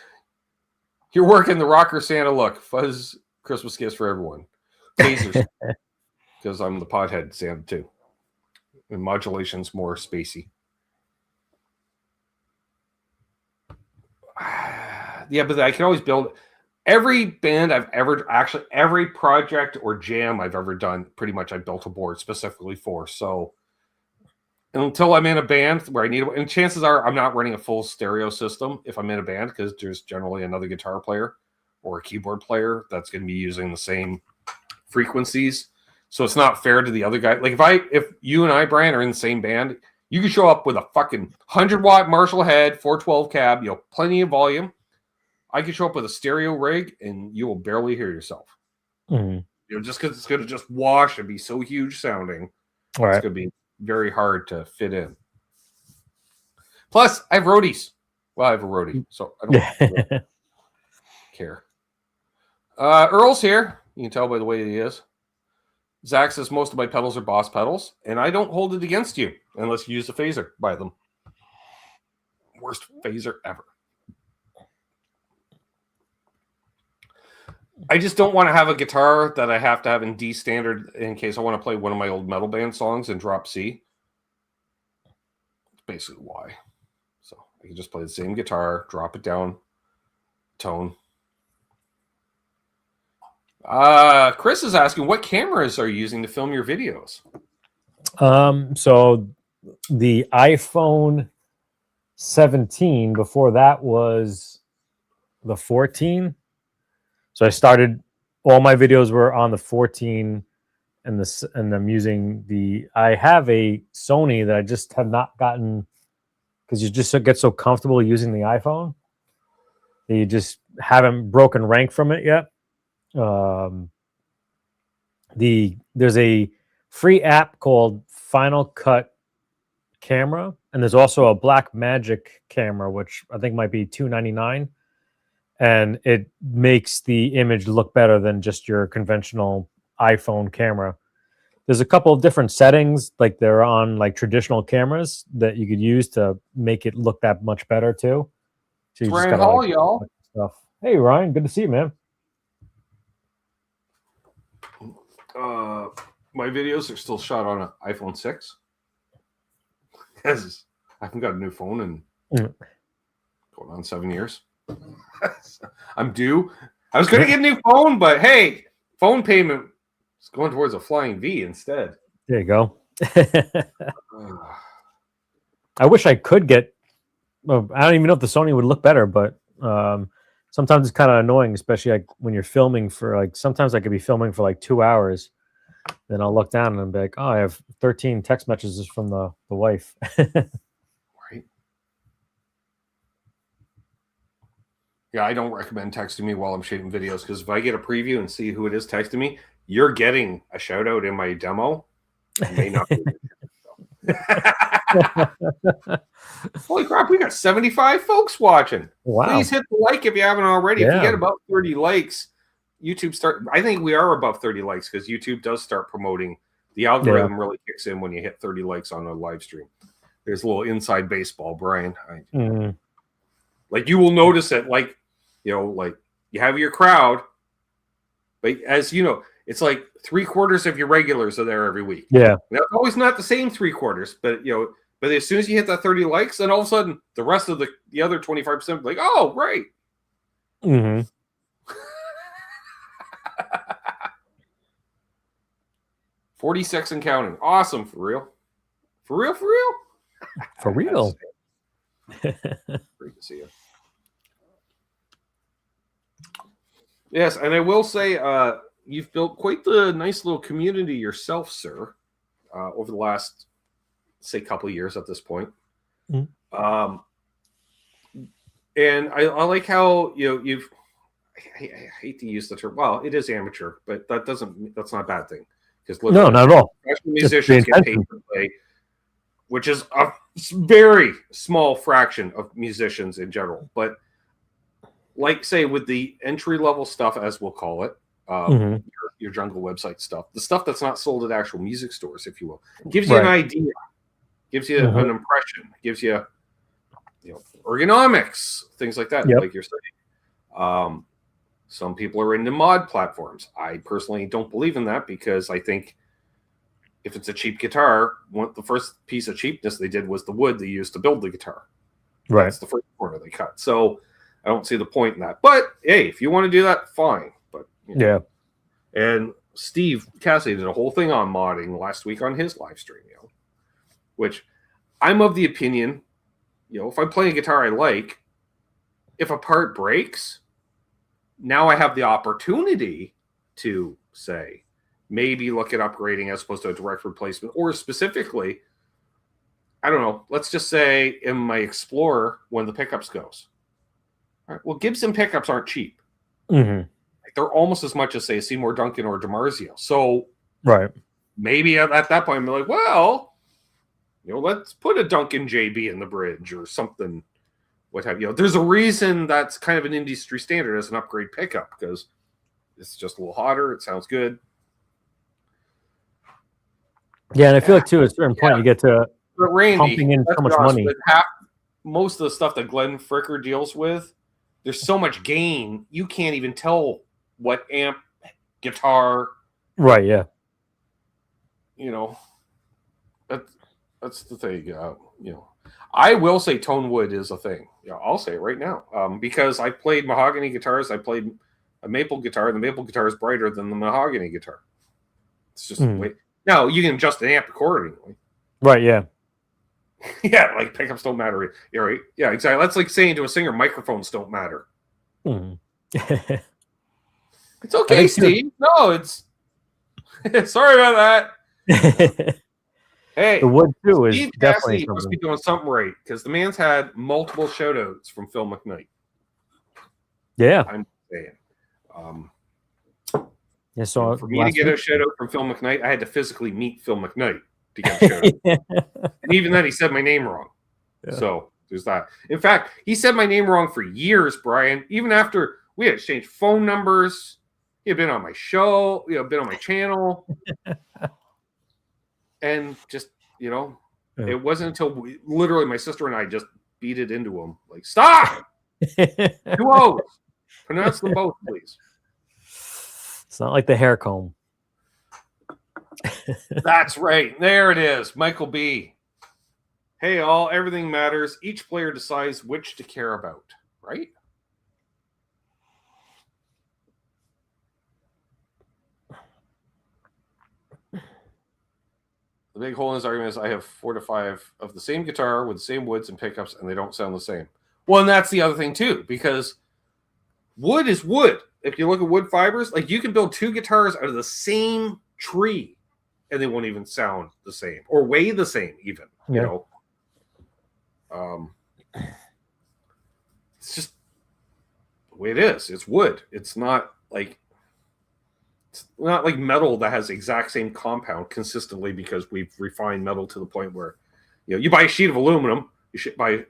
you're working the rocker Santa look. Fuzz Christmas gifts for everyone. Phasers. Because I'm the pothead Santa too. And modulation's more spacey. Yeah, but I can always build every band I've ever every project or jam I've ever done, pretty much I built a board specifically for. So until I'm in a band where I need it, and chances are I'm not running a full stereo system if I'm in a band, because there's generally another guitar player or a keyboard player that's going to be using the same frequencies. So it's not fair to the other guy. Like if you and I, Brian, are in the same band, you can show up with a fucking 100-watt Marshall head, 412 cab, plenty of volume. I can show up with a stereo rig, and you will barely hear yourself. Just because it's going to just wash and be so huge sounding. All right. It's going to be very hard to fit in. Plus, I have roadies. Well, I have a roadie, so I don't really care. Earl's here. You can tell by the way he is. Zach says most of my pedals are Boss pedals, and I don't hold it against you unless you use a phaser by them. Worst phaser ever. I just don't want to have a guitar that I have to have in D standard in case I want to play one of my old metal band songs and drop C. That's basically why. So I can just play the same guitar, drop it down, tone. Chris is asking, what cameras are you using to film your videos? So the iPhone 17, before that was the 14. So I started, all my videos were on the 14 and I'm using I have a Sony that I just have not gotten, because you just get so comfortable using the iPhone that you just haven't broken rank from it yet. There's a free app called Final Cut Camera, and there's also a Black Magic camera, which I think might be $2.99, and it makes the image look better than just your conventional iPhone camera. There's a couple of different settings, like they're on like traditional cameras, that you could use to make it look that much better too. So Brian Hall, y'all. stuff. Hey, Ryan, good to see you, man. My videos are still shot on an iPhone 6 because I haven't got a new phone in going on 7 years. I'm due. I was going to get a new phone, but hey, phone payment is going towards a flying V instead. There you go. I wish I could get. Well, I don't even know if the Sony would look better, but sometimes it's kind of annoying, especially like when you're filming for like. Sometimes I could be filming for like 2 hours, then I'll look down and I'll be like, "Oh, I have 13 text messages from the wife." Right. Yeah, I don't recommend texting me while I'm shooting videos because if I get a preview and see who it is texting me, you're getting a shout out in my demo. It may not be. Holy crap, we got 75 folks watching. Wow. Please hit the like if you haven't already. Yeah. If you get about 30 likes, I think we are above 30 likes because YouTube does start promoting. The algorithm really kicks in when you hit 30 likes on a live stream. There's a little inside baseball, Brian. Like you will notice it, like, like you have your crowd, but as you know, it's like 3/4 of your regulars are there every week. Yeah. Now, it's always not the same 3/4, but but as soon as you hit that 30 likes, then all of a sudden the rest of the other 25% like, oh, right. 46 and counting. Awesome, for real. For real, for real? For real. Great to see you. Yes, and I will say you've built quite the nice little community yourself, sir, over the last, say, couple of years at this point. And I like how you've. I hate to use the term. Well, it is amateur, but that's not a bad thing because no, not at all. Professional musicians get paid to play, which is a very small fraction of musicians in general. But like, say, with the entry level stuff, as we'll call it, your jungle website stuff, the stuff that's not sold at actual music stores, if you will, gives you an idea, gives you an impression, gives you, ergonomics, things like that, like you're saying. Some people are into mod platforms. I personally don't believe in that because I think if it's a cheap guitar, the first piece of cheapness they did was the wood they used to build the guitar. Right. That's the first corner they cut. So I don't see the point in that. But hey, if you want to do that, fine. But yeah. And Steve Cassidy did a whole thing on modding last week on his live stream, which I'm of the opinion, if I'm playing a guitar I like, if a part breaks, now I have the opportunity to say, maybe look at upgrading as opposed to a direct replacement, or specifically, I don't know, let's just say in my Explorer, one of the pickups goes. All right, well, Gibson pickups aren't cheap. They're almost as much as, say, a Seymour Duncan or a DiMarzio. So maybe at that point, I'm like, well, let's put a Duncan JB in the bridge or something. What have you? There's a reason that's kind of an industry standard as an upgrade pickup because it's just a little hotter. It sounds good. Yeah, and I feel like too at a certain point you get to pumping in so much money. Most of the stuff that Glenn Fricker deals with, there's so much gain you can't even tell what amp, guitar. Right. Yeah. That's the thing. I will say tone wood is a thing. I'll say it right now because I played mahogany guitars. I played a maple guitar. The maple guitar is brighter than the mahogany guitar. It's just wait. Now you can adjust the amp accordingly. Right. Yeah. Yeah. Like pickups don't matter. Yeah. Right. Yeah. Exactly. That's like saying to a singer, microphones don't matter. It's okay, Steve. No, it's sorry about that. Hey, the wood too is Steve definitely Cassidy must be doing something right because the man's had multiple shout outs from Phil McKnight. Yeah, I'm saying. Yeah, so for me to get a shout out from Phil McKnight, I had to physically meet Phil McKnight to get a shout out. And even then, he said my name wrong. Yeah. So there's that. In fact, he said my name wrong for years, Brian. Even after we had exchanged phone numbers, he had been on my show, been on my channel. And just, it wasn't until literally my sister and I just beat it into him. Like, stop! 2 O's. Pronounce them both, please. It's not like the hair comb. That's right. There it is. Michael B. Hey, all. Everything matters. Each player decides which to care about, right? The big hole in his argument is I have 4 to 5 of the same guitar with the same woods and pickups, and they don't sound the same. Well, and that's the other thing, too, because wood is wood. If you look at wood fibers, like you can build 2 guitars out of the same tree, and they won't even sound the same or weigh the same, even. Yeah. You know, it's just the way it is. It's wood. It's not like metal that has the exact same compound consistently, because we've refined metal to the point where, you know, you buy a sheet of aluminum, you should buy a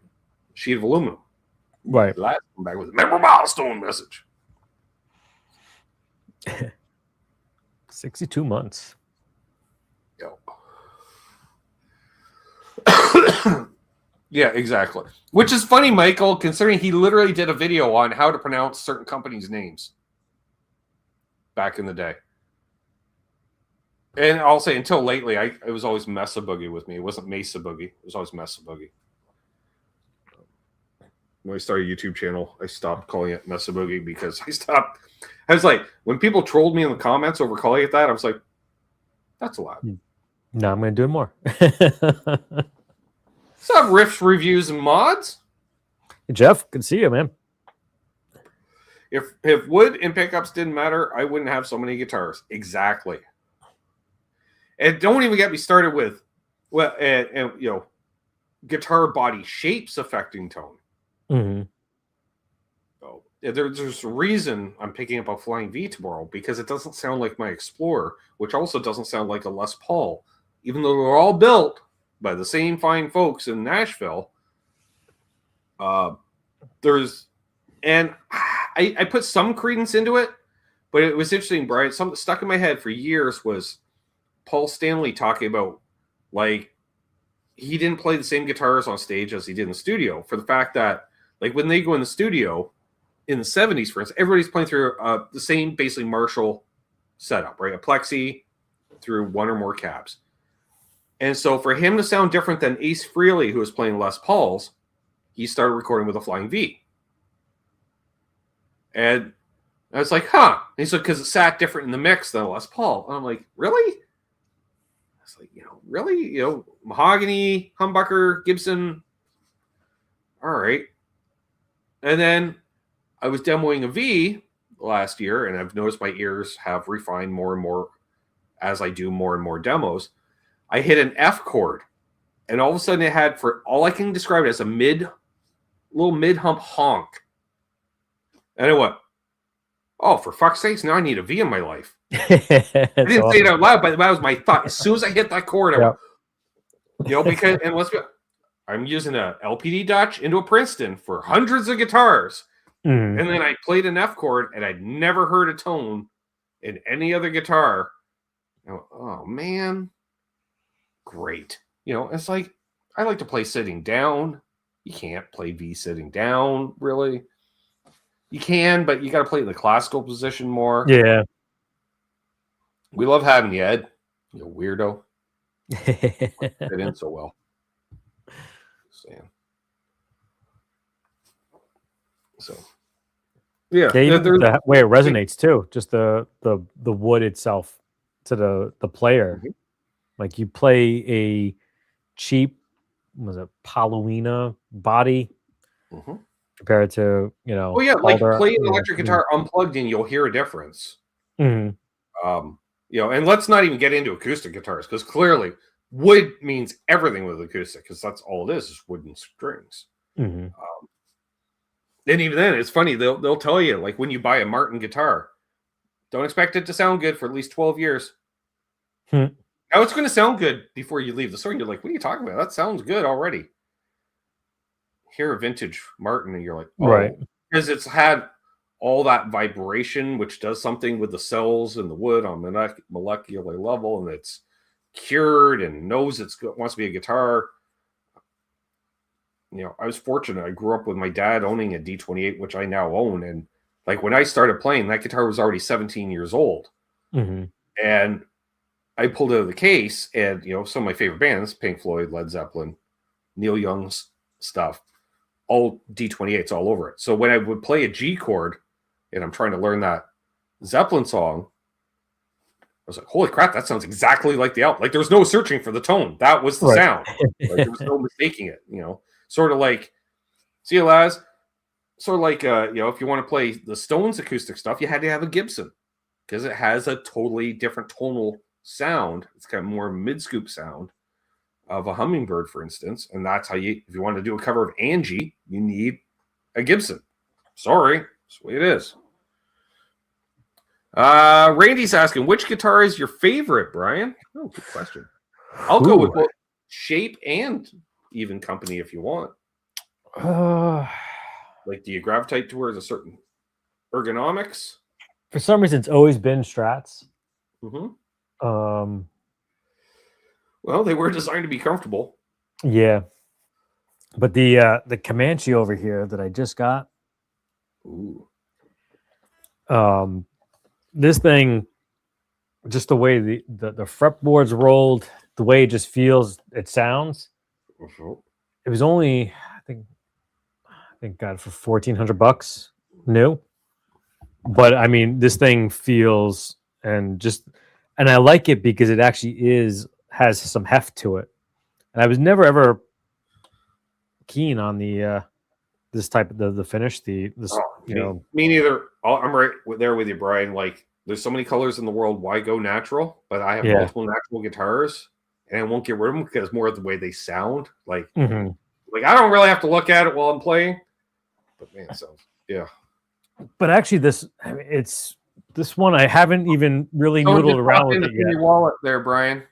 sheet of aluminum. Right. Last come back with a member milestone message. 62 months. Yo. Yeah, exactly. Which is funny, Michael, considering he literally did a video on how to pronounce certain companies' names back in the day. And I'll say until lately, it was always Mesa Boogie with me. It wasn't Mesa Boogie. It was always Mesa Boogie. When I started a YouTube channel, I stopped calling it Mesa Boogie because I was like, when people trolled me in the comments over calling it that, I was like, that's allowed. No, I'm going to do it more. What's up, Riffs, Reviews, and Mods? Hey, Jeff, good to see you, man. If wood and pickups didn't matter, I wouldn't have so many guitars. Exactly. And don't even get me started with, well, and you know, guitar body shapes affecting tone. Mm-hmm. So there's a reason I'm picking up a Flying V tomorrow, because it doesn't sound like my Explorer, which also doesn't sound like a Les Paul, even though they're all built by the same fine folks in Nashville. I put some credence into it, but it was interesting, Brian. Something stuck in my head for years was Paul Stanley talking about, like, he didn't play the same guitars on stage as he did in the studio, for the fact that, like, when they go in the studio in the 70s, for instance, everybody's playing through the same, basically, Marshall setup, right? A plexi through one or more cabs. And so for him to sound different than Ace Frehley, who was playing Les Pauls, he started recording with a Flying V. And I was like, huh. And he said, because it sat different in the mix than a Les Paul. And I'm like, really? I was like, really? Mahogany, humbucker, Gibson. All right. And then I was demoing a V last year, and I've noticed my ears have refined more and more as I do more and more demos. I hit an F chord, and all of a sudden it had, for all I can describe it as, a little mid-hump honk. And I went, oh, for fuck's sakes, now I need a V in my life. I didn't say it out loud, but that was my thought. As soon as I hit that chord, I went, because, and let's be, I'm using a LPD Dutch into a Princeton for hundreds of guitars. Mm-hmm. And then I played an F chord, and I'd never heard a tone in any other guitar. I went, oh, man. Great. It's like, I like to play sitting down. You can't play V sitting down, really. You can, but you got to play in the classical position more. Yeah. We love having you, Ed. You weirdo. Fit in so well. Saying. So, yeah. The way it resonates too, just the wood itself to the player. Mm-hmm. Like, you play a cheap, Paluina body, mm-hmm. compared to, Oh yeah, like play an electric guitar unplugged and you'll hear a difference. Mm-hmm. And let's not even get into acoustic guitars, because clearly wood means everything with acoustic, because that's all it is wooden strings. Mm-hmm. And even then, it's funny, they'll tell you, like, when you buy a Martin guitar, don't expect it to sound good for at least 12 years. Now it's going to sound good before you leave the store. And you're like, what are you talking about? That sounds good already. Hear a vintage Martin and you're like, oh, right. Because it's had all that vibration, which does something with the cells and the wood on molecular level, and it's cured and knows wants to be a guitar. I was fortunate. I grew up with my dad owning a D28, which I now own, and Like when I started playing, that guitar was already 17 years old. Mm-hmm. And I pulled it out of the case, and some of my favorite bands, Pink Floyd, Led Zeppelin, Neil Young's stuff, all D28s all over it. So when I would play a G chord and I'm trying to learn that Zeppelin song, I was like, holy crap, that sounds exactly like the album. Like there was no searching for the tone. That was the sound. Like there was no mistaking it, Sort of like, see you, Laz? Sort of like, if you want to play the Stones acoustic stuff, you had to have a Gibson because it has a totally different tonal sound. It's got more mid-scoop sound of a hummingbird, for instance. And that's how if you want to do a cover of Angie, you need a Gibson. Sorry, that's the way it is. Randy's asking, which guitar is your favorite, Brian? Oh, good question. I'll go with both shape and even company if you want. Like, do you gravitate towards a certain ergonomics? For some reason, it's always been Strats. Mm-hmm. Well, they were designed to be comfortable. Yeah. But the Comanche over here that I just got. Ooh. This thing, just the way the fretboards rolled, the way it just feels, it sounds. Uh-huh. It was only, I think got it for $1,400 new. But I mean, this thing feels and I like it because it actually has some heft to it. And I was never ever keen on this type of the finish. Me neither. I'm right there with you, Brian. Like, there's so many colors in the world. Why go natural? But I have multiple natural guitars, and I won't get rid of them because more of the way they sound. Like, like I don't really have to look at it while I'm playing. But man, it sounds But actually, this one I haven't even really noodled around with it yet. Your wallet there, Brian.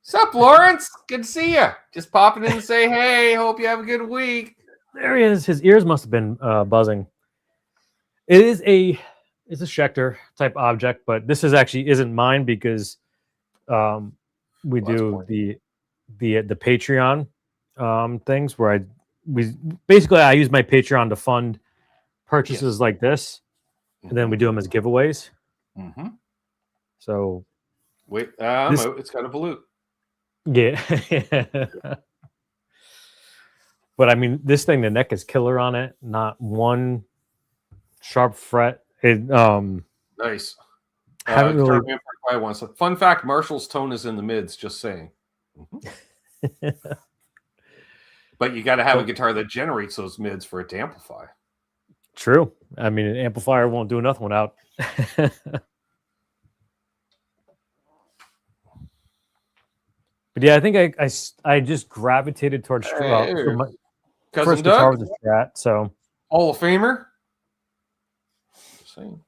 Sup, Lawrence? Good to see you. Just popping in to say, hey, hope you have a good week. There he is. His ears must have been buzzing. It is it's a Schecter type object, but this isn't mine because we do the Patreon things where I use my Patreon to fund purchases like this, and then we do them as giveaways. Mm-hmm. So wait, it's got a volute. Yeah. But I mean, this thing, the neck is killer on it. Not one sharp fret. Nice. Haven't really. Fun fact: Marshall's tone is in the mids. Just saying. Mm-hmm. But you got to have a guitar that generates those mids for it to amplify. True. I mean, an amplifier won't do nothing without. But yeah, I think I just gravitated towards my first guitar was a Strat, so Hall of Famer. Just saying.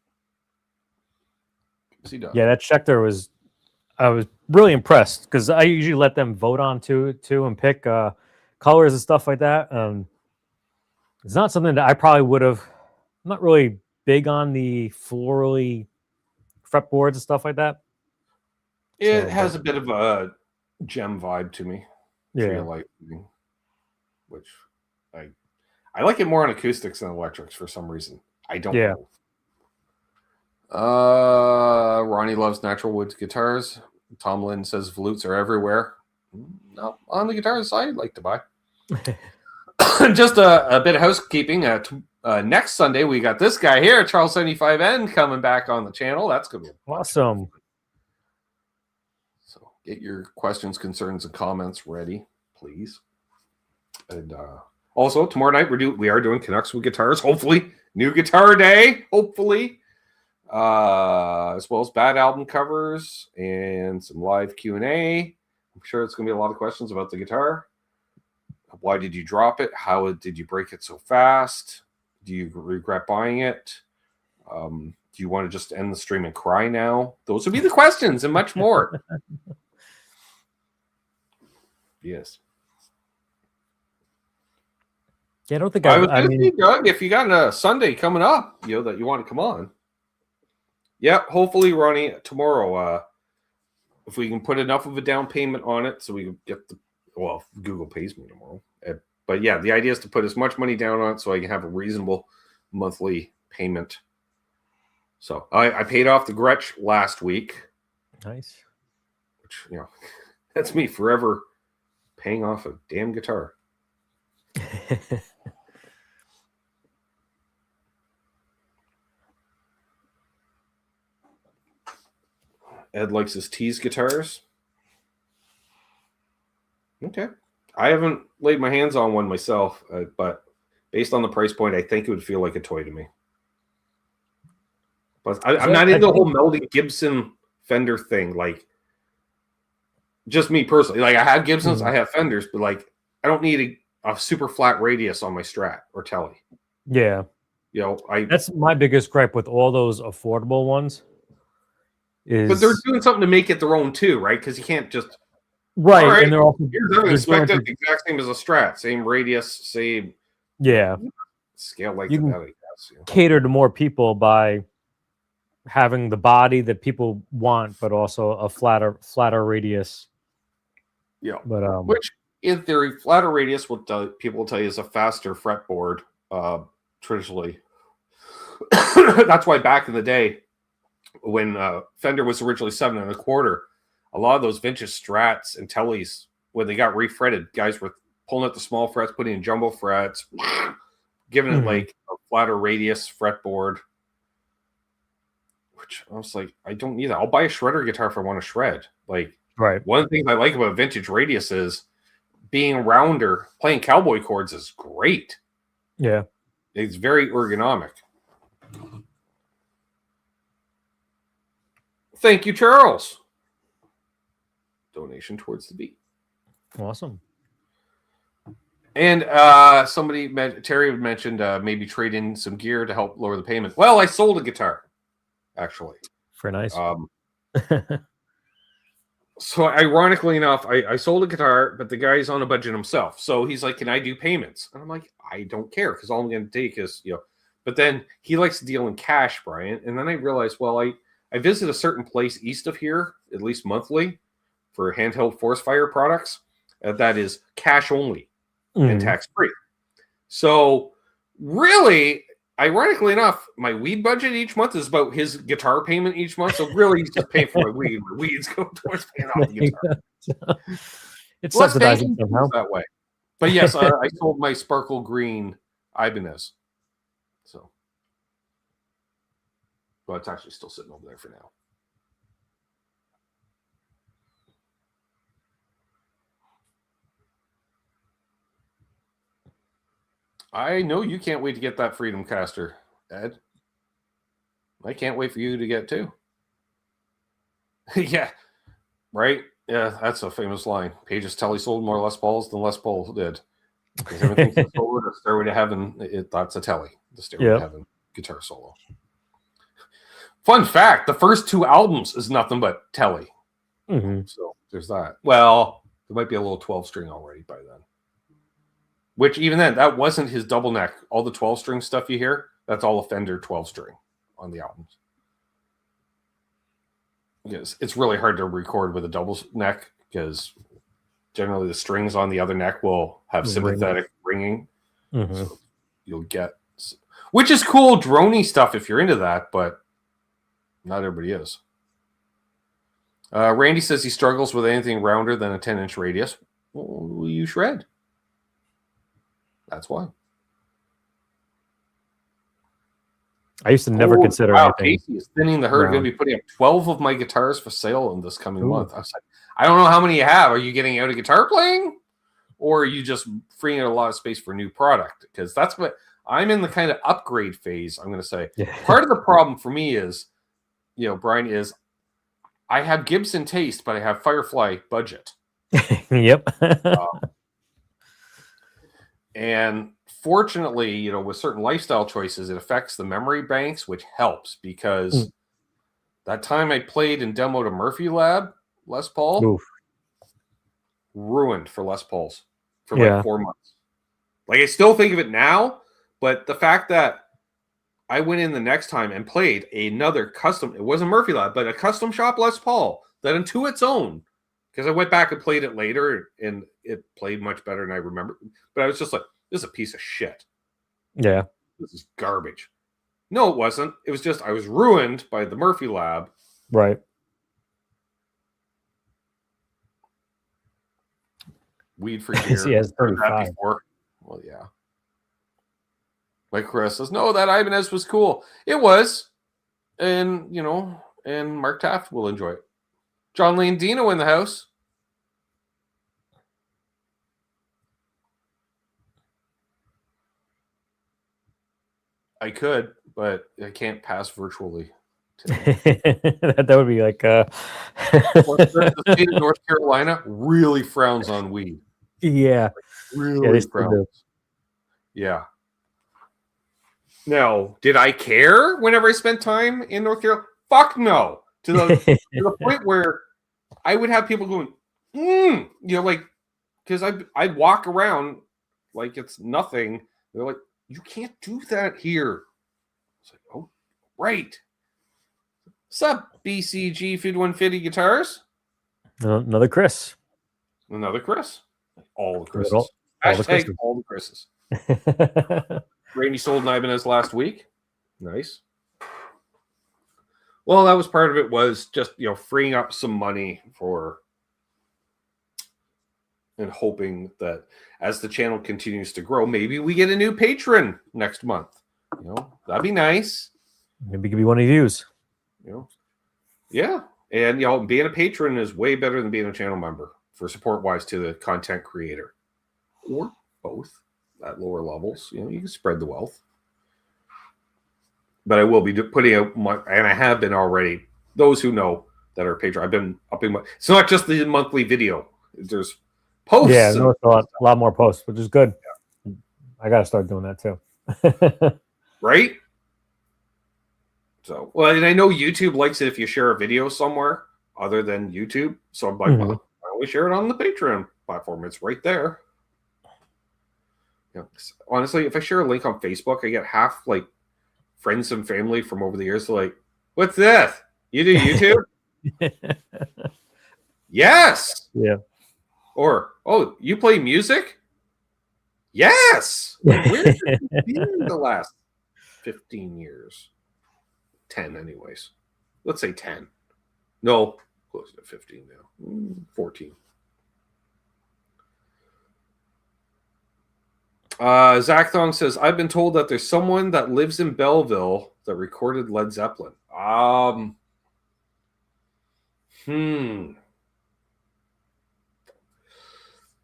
Yeah, that Schecter I was really impressed because I usually let them vote on too and pick colors and stuff like that. It's not something that I probably would have. I'm not really big on the florally fretboards and stuff like that. It has a bit of a gem vibe to me. Yeah, which I like it more on acoustics than electrics for some reason. I don't know. Ronnie loves natural wood guitars. Tom Lynn says volutes are everywhere. No, on the guitars I'd like to buy. Just a bit of housekeeping. Next Sunday we got this guy here, Charles 75N, coming back on the channel. That's gonna be awesome. So get your questions, concerns, and comments ready, please. And also tomorrow night we are doing Canucks with guitars. Hopefully, new guitar day. Hopefully, as well as bad album covers and some live Q&A. I'm sure it's going to be a lot of questions about the guitar. Why did you drop it? How did you break it so fast? Do you regret buying it? Do you want to just end the stream and cry now? Those would be the questions and much more. Yes. Yeah, I don't think I mean, Doug, if you got a Sunday coming up, that you want to come on. Yeah, hopefully, Ronnie, tomorrow, if we can put enough of a down payment on it so we can get Google pays me tomorrow. But yeah, the idea is to put as much money down on it so I can have a reasonable monthly payment. So I paid off the Gretsch last week. Nice. Which, that's me forever paying off a damn guitar. Ed likes his Tees guitars. Okay. I haven't laid my hands on one myself, but based on the price point, I think it would feel like a toy to me. But I'm not into the whole melding Gibson Fender thing. Like, just me personally. Like, I have Gibsons, I have Fenders, but like, I don't need a super flat radius on my Strat or Telly. Yeah. That's my biggest gripe with all those affordable ones. But they're doing something to make it their own too, right? Because you can't just right, and they're also expected the exact same as a Strat, same radius, same scale like that. I guess, cater to more people by having the body that people want, but also a flatter radius. Yeah, but which in theory, flatter radius people will tell you is a faster fretboard. Traditionally, that's why back in the day, when Fender was originally 7 1/4, a lot of those vintage Strats and Tellys, when they got refretted, guys were pulling out the small frets, putting in jumbo frets, giving it like a flatter radius fretboard. Which I was like, I don't need that. I'll buy a shredder guitar if I want to shred. Like, one of the things I like about vintage radius is being rounder. Playing cowboy chords is great. Yeah, it's very ergonomic. Thank you, Charles. Donation towards the beat. Awesome. And Terry mentioned maybe trade in some gear to help lower the payment. Well, I sold a guitar, actually. For nice. So ironically enough, I sold a guitar, but the guy's on a budget himself. So he's like, can I do payments? And I'm like, I don't care, because all I'm going to take is, But then he likes to deal in cash, Brian. And then I realized, well, I visit a certain place east of here, at least monthly, for handheld force fire products. That is cash only and tax free. So really, ironically enough, my weed budget each month is about his guitar payment each month. So really, he's just paying for my weed. My weeds go towards paying off the guitar. It's subsidizing somehow that way. But yes, I sold my sparkle green Ibanez. So, well, it's actually still sitting over there for now. I know you can't wait to get that Freedom Caster, Ed. I can't wait for you to get too. Yeah, right? Yeah, that's a famous line. Page's Telly sold more Les Pauls than Les Paul did. Because everything's a solo to Stairway to Heaven. That's a Telly, the Stairway to Heaven guitar solo. Fun fact, the first 2 albums is nothing but Telly. So there's that. Well, there might be a little 12-string already by then. Which even then, that wasn't his double neck. All the 12-string stuff you hear, that's all a Fender 12-string on the albums. Because it's really hard to record with a double neck, because generally the strings on the other neck will have sympathetic ringing. So you'll get, which is cool, droney stuff if you're into that, but not everybody is. Randy says he struggles with anything rounder than a 10-inch radius. Well, you shred. That's why. I used to never consider anything. Casey is thinning the herd. I'm going to be putting up 12 of my guitars for sale in this coming month. I was like, I don't know how many you have. Are you getting out of guitar playing? Or are you just freeing out a lot of space for new product? Because that's what I'm in, the kind of upgrade phase, I'm going to say. Part of the problem for me is, Brian, is I have Gibson taste, but I have Firefly budget. And fortunately, with certain lifestyle choices, it affects the memory banks, which helps, because that time I played and demoed a Murphy Lab Les Paul, ruined for Les Pauls for like 4 months. Like, I still think of it now, but the fact that I went in the next time and played another custom, it wasn't Murphy Lab, but a custom shop Les Paul that unto its own, because I went back and played it later and it played much better than I remember. But I was just like, this is a piece of shit. Yeah. This is garbage. No, it wasn't. It was just I was ruined by the Murphy Lab. Right. Weed for gear. He has 35. Before. Well, yeah. Like Chris says, no, that Ibanez was cool. It was. And, you know, and Mark Taft will enjoy it. John Landino in the house. I could, but I can't pass virtually today. that would be like The state of North Carolina really frowns on weed. Yeah. Really frowns. Yeah. Now, did I care whenever I spent time in North Carolina? Fuck no. To the point where I would have people going, you know, like, because I'd walk around like it's nothing. They're like, you can't do that here. It's like, oh, right. What's up, BCG 5150 Guitars? Another Chris. Another Chris. All the Chris's. All the Chris's. Randy sold an Ibanez last week. Nice. Well, that was part of it, was just, you know, freeing up some money for, and hoping that as the channel continues to grow, maybe we get a new patron next month. You know, that'd be nice. Maybe it could be one of these. You know, yeah. And, you know, being a patron is way better than being a channel member for support wise to the content creator, or both at lower levels. You know, you can spread the wealth. But I will be putting out and I have been already, those who know that are patron, I've been upping my, it's not just the monthly video. There's posts. Yeah, there's a lot more posts, which is good. Yeah. I got to start doing that too. Right? So, well, and I know YouTube likes it if you share a video somewhere other than YouTube. So I'm like, well, I only share it on the Patreon platform. It's right there. You know, honestly, if I share a link on Facebook, I get half like friends and family from over the years like, what's this? You do YouTube? Yes. Yeah. Or, oh, you play music? Yes. Like, where have you been the last 15 years? 10 anyways. Let's say 10. No, closer to 15 now. 14. Zach Thong says, I've been told that there's someone that lives in Belleville that recorded Led Zeppelin.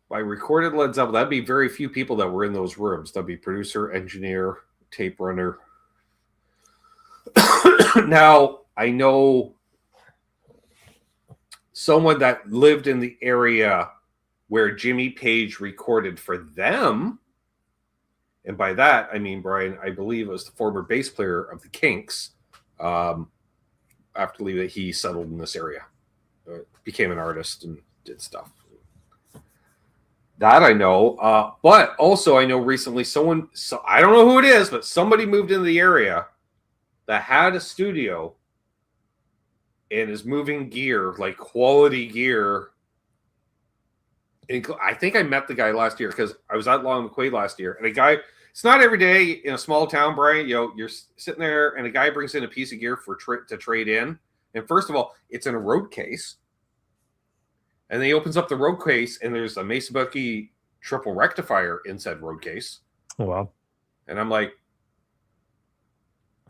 By recorded Led Zeppelin, that'd be very few people that were in those rooms. That'd be producer, engineer, tape runner. Now, I know someone that lived in the area where Jimmy Page recorded for them. And by that, I mean, Brian, I believe it was the former bass player of the Kinks. After leaving, he settled in this area, became an artist and did stuff. That I know. But also I know recently someone, so I don't know who it is, but somebody moved into the area that had a studio and is moving gear, like quality gear. I think I met the guy last year because I was at Long McQuaid last year. And a guy, it's not every day in a small town, Brian, you know, you're sitting there and a guy brings in a piece of gear for to trade in. And first of all, it's in a road case. And then he opens up the road case and there's a Mesa Bucky triple rectifier inside road case. Oh, wow. And I'm like,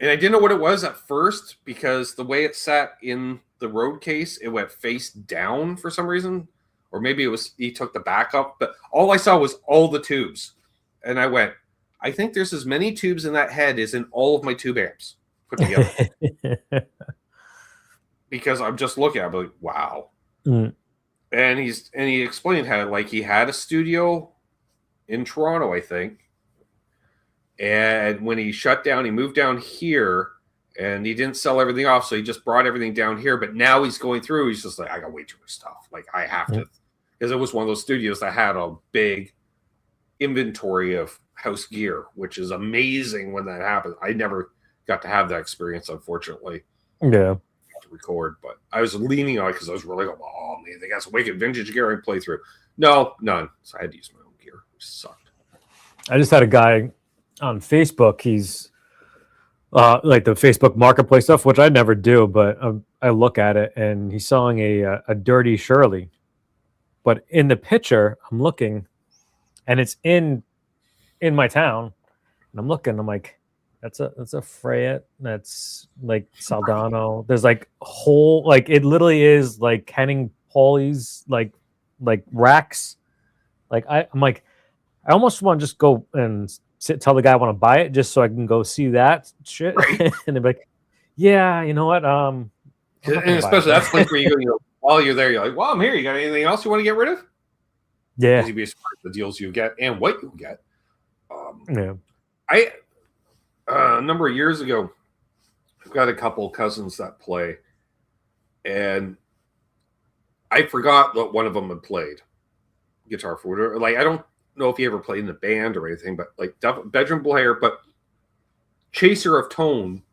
and I didn't know what it was at first because the way it sat in the road case, it went face down for some reason. Or maybe it was, he took the back up, but all I saw was all the tubes. And I went, I think there's as many tubes in that head as in all of my tube amps put together. Because I'm just looking at it, I'm like, wow. And he explained how, like, he had a studio in Toronto, I think. And when he shut down, he moved down here and he didn't sell everything off. So he just brought everything down here. But now he's going through. He's just like, I got way too much stuff. Like, I have to. Because it was one of those studios that had a big inventory of house gear, which is amazing when that happens. I never got to have that experience, unfortunately. Yeah. To record, but I was leaning on it because I was really like, oh man, they got some wicked vintage gear I can play through. No, none. So I had to use my own gear, which sucked. I just had a guy on Facebook. He's like the Facebook Marketplace stuff, which I never do, but I look at it, and he's selling a Dirty Shirley. But in the picture, I'm looking, and it's in my town, and I'm looking. I'm like, that's a Fayette. That's like Saldano. There's like whole, like it literally is like Henning Pauly's like racks. Like I'm like, I almost want to just go and tell the guy I want to buy it just so I can go see that shit. Right. And they're like, yeah, you know what? And especially that's like where you go, while you're there, you're like, well, I'm here. You got anything else you want to get rid of? Yeah. You'd be surprised the deals you get and what you get. Yeah. A number of years ago, I've got a couple cousins that play, and I forgot that one of them had played guitar for whatever. Like, I don't know if he ever played in a band or anything, but like bedroom player, but chaser of tone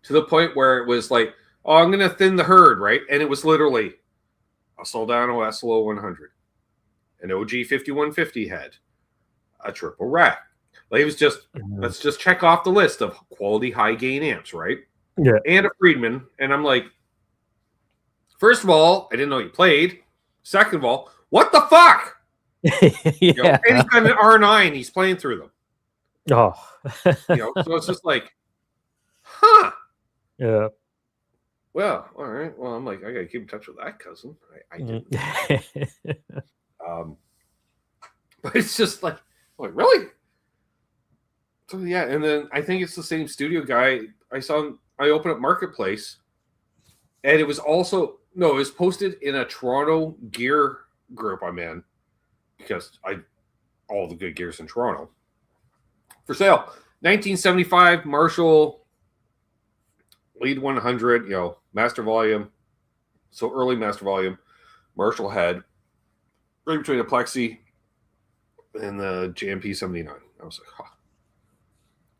to the point where it was like, oh, I'm going to thin the herd, right? And it was literally a Soldano SLO 100, an OG 5150 head, a triple rack. Like, it was just, let's just check off the list of quality high gain amps, right? Yeah. And a Friedman. And I'm like, first of all, I didn't know you played. Second of all, what the fuck? Yeah. You know, and he's got an R9, he's playing through them. Oh. You know, so it's just like, huh. Yeah. Well, all right. Well, I'm like, I gotta keep in touch with that cousin. I didn't. But it's just like really? So yeah, and then I think it's the same studio guy. I opened up Marketplace, and it was also it was posted in a Toronto gear group I'm in, because all the good gear's in Toronto. For sale. 1975 Marshall Lead 100, master volume. So early master volume, Marshall head, right between the Plexi and the JMP 79. I was like, huh.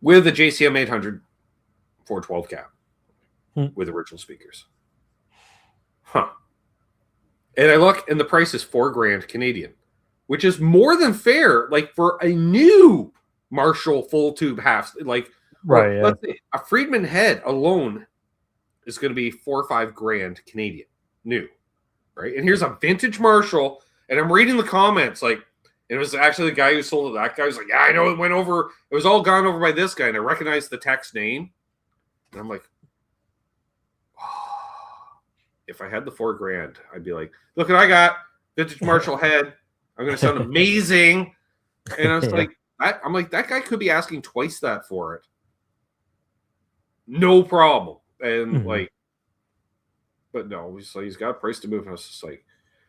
With the JCM 800 412 cap with original speakers. Huh. And I look, and the price is $4,000 Canadian, which is more than fair, like for a new Marshall full tube half. Like, right, let's say a Friedman head alone is going to be $4 or $5,000 Canadian new, right? And here's a vintage Marshall, and I'm reading the comments, like, it was actually the guy who sold it. That guy was like, yeah, I know it went over. It was all gone over by this guy, and I recognized the text name, and I'm like, oh, if I had the $4,000, I'd be like, look what I got, vintage Marshall head. I'm going to sound amazing, and I was like, I'm like, that guy could be asking twice that for it, no problem. And like, but no, he's got a price to move. And I was just like,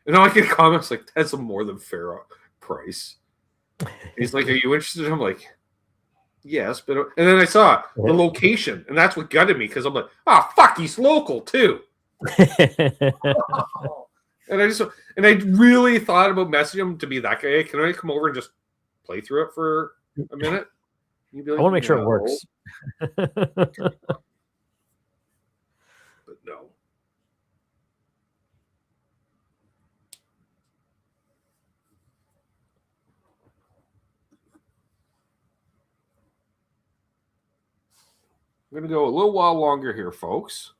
and I get comments like, that's a more than fair price. He's like, are you interested? I'm like, yes, but and then I saw the location, and that's what gutted me, because I'm like, fuck, he's local too. And I really thought about messaging him to be that guy. Hey, can I come over and just play through it for a minute? You'd be like, I want to make sure it works. But no. I'm going to go a little while longer here, folks.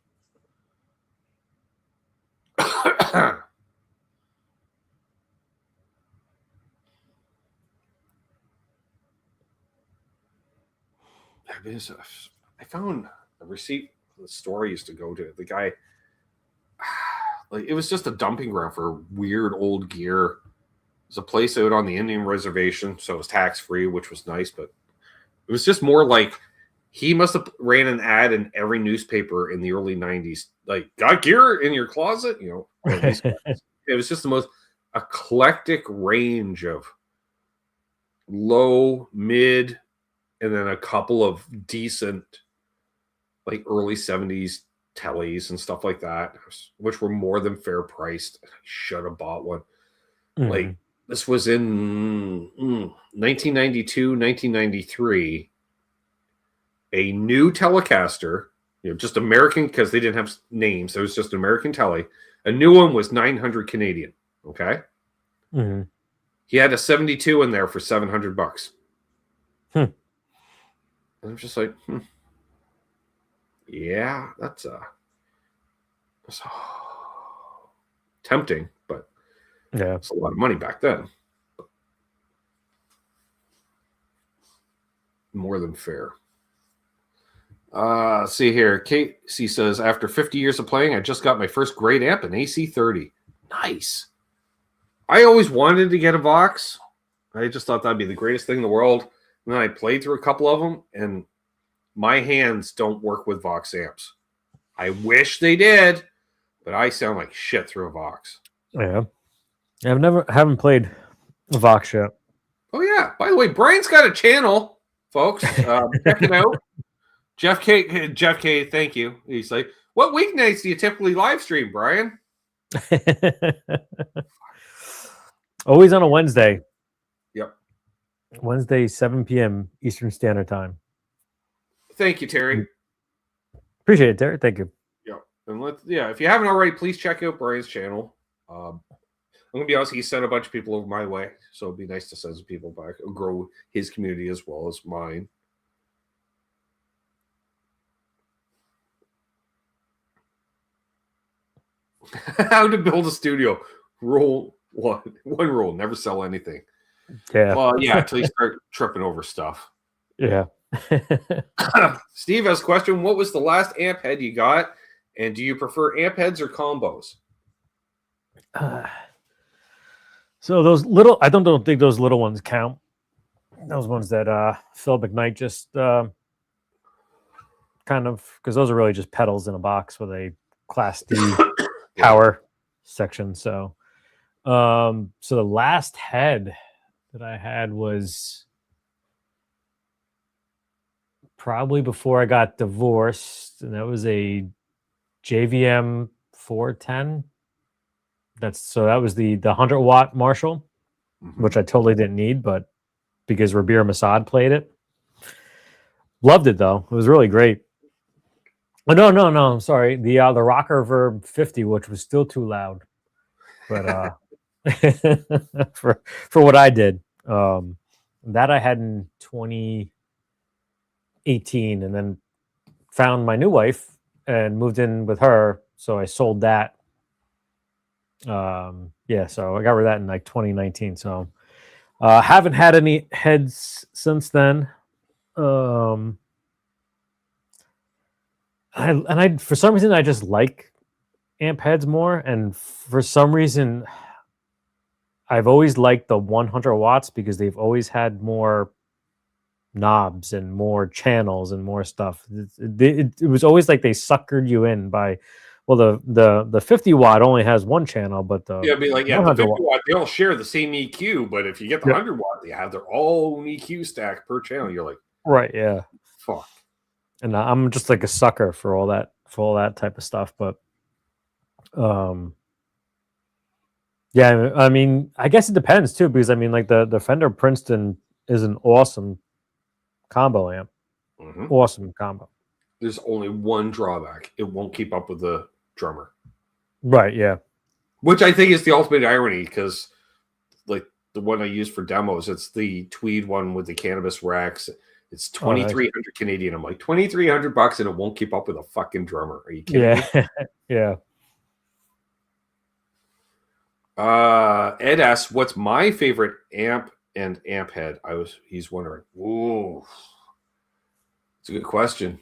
I found a receipt for the store I used to go to. The guy, like, it was just a dumping ground for weird old gear. It was a place out on the Indian reservation, so it was tax-free, which was nice, but it was just more like he must have ran an ad in every newspaper in the early 90s, like, got gear in your closet? It was just the most eclectic range of low, mid, and then a couple of decent, like, early 70s tellies and stuff like that, which were more than fair priced. I should have bought one. Like, this was in 1992, 1993. A new Telecaster, just American, because they didn't have names. It was just an American telly. A new one was 900 Canadian. Okay. He had a 72 in there for $700. And I'm just like, Yeah, that's tempting, but Yeah, it's a lot of money back then. More than fair. See here. Casey says, after 50 years of playing, I just got my first great amp, an AC30. Nice. I always wanted to get a Vox. I just thought that'd be the greatest thing in the world. And then I played through a couple of them, and my hands don't work with Vox amps. I wish they did, but I sound like shit through a Vox. yeah. Haven't played Vox yet. Oh yeah. By the way, Brian's got a channel, folks. Check it out. Jeff K, thank you. He's like, what weeknights do you typically live stream, Brian? Always on a Wednesday. Yep. Wednesday, 7 p.m. Eastern Standard Time. Thank you, Terry. Appreciate it, Terry. Thank you. Yeah. And if you haven't already, please check out Brian's channel. I'm gonna be honest, he sent a bunch of people over my way, so it'd be nice to send some people back and grow his community as well as mine. How to build a studio. Rule one rule: never sell anything. Yeah. Well, yeah, until you start tripping over stuff. Yeah. Steve has a question. What was the last amp head you got? And do you prefer amp heads or combos? So those little, I don't think those little ones count. Those ones that Phil McKnight just kind of, because those are really just pedals in a box with a Class D power section. So so the last head that I had was probably before I got divorced, and that was a JVM 410. That was the 100-watt Marshall, which I totally didn't need, but because Rabir Masad played it, loved it though. It was really great. Oh, no, I'm sorry. The Rocker Verb 50, which was still too loud, but for what I did, that I had in 2018, and then found my new wife and moved in with her, so I sold that. So I got rid of that in like 2019. So haven't had any heads since then. I for some reason I just like amp heads more, and for some reason I've always liked the 100 watts because they've always had more knobs and more channels and more stuff. It was always like they suckered you in by, well, the 50 watt only has one channel, but the the 50 watt, they all share the same EQ, but if you get the 100 watt, they have their own EQ stack per channel. You're like, right, yeah, fuck. And I'm just like a sucker for all that type of stuff. But yeah, I mean, I guess it depends too, because I mean, like the Fender Princeton is an awesome combo amp. Awesome combo. There's only one drawback: it won't keep up with the drummer. Right. Yeah. Which I think is the ultimate irony, because like the one I use for demos, it's the tweed one with the cannabis racks. It's 2,300 Canadian. I'm like, $2,300 and it won't keep up with a fucking drummer. Are you kidding me? Yeah. Ed asks, what's my favorite amp and amp head? He's wondering. Ooh. It's a good question.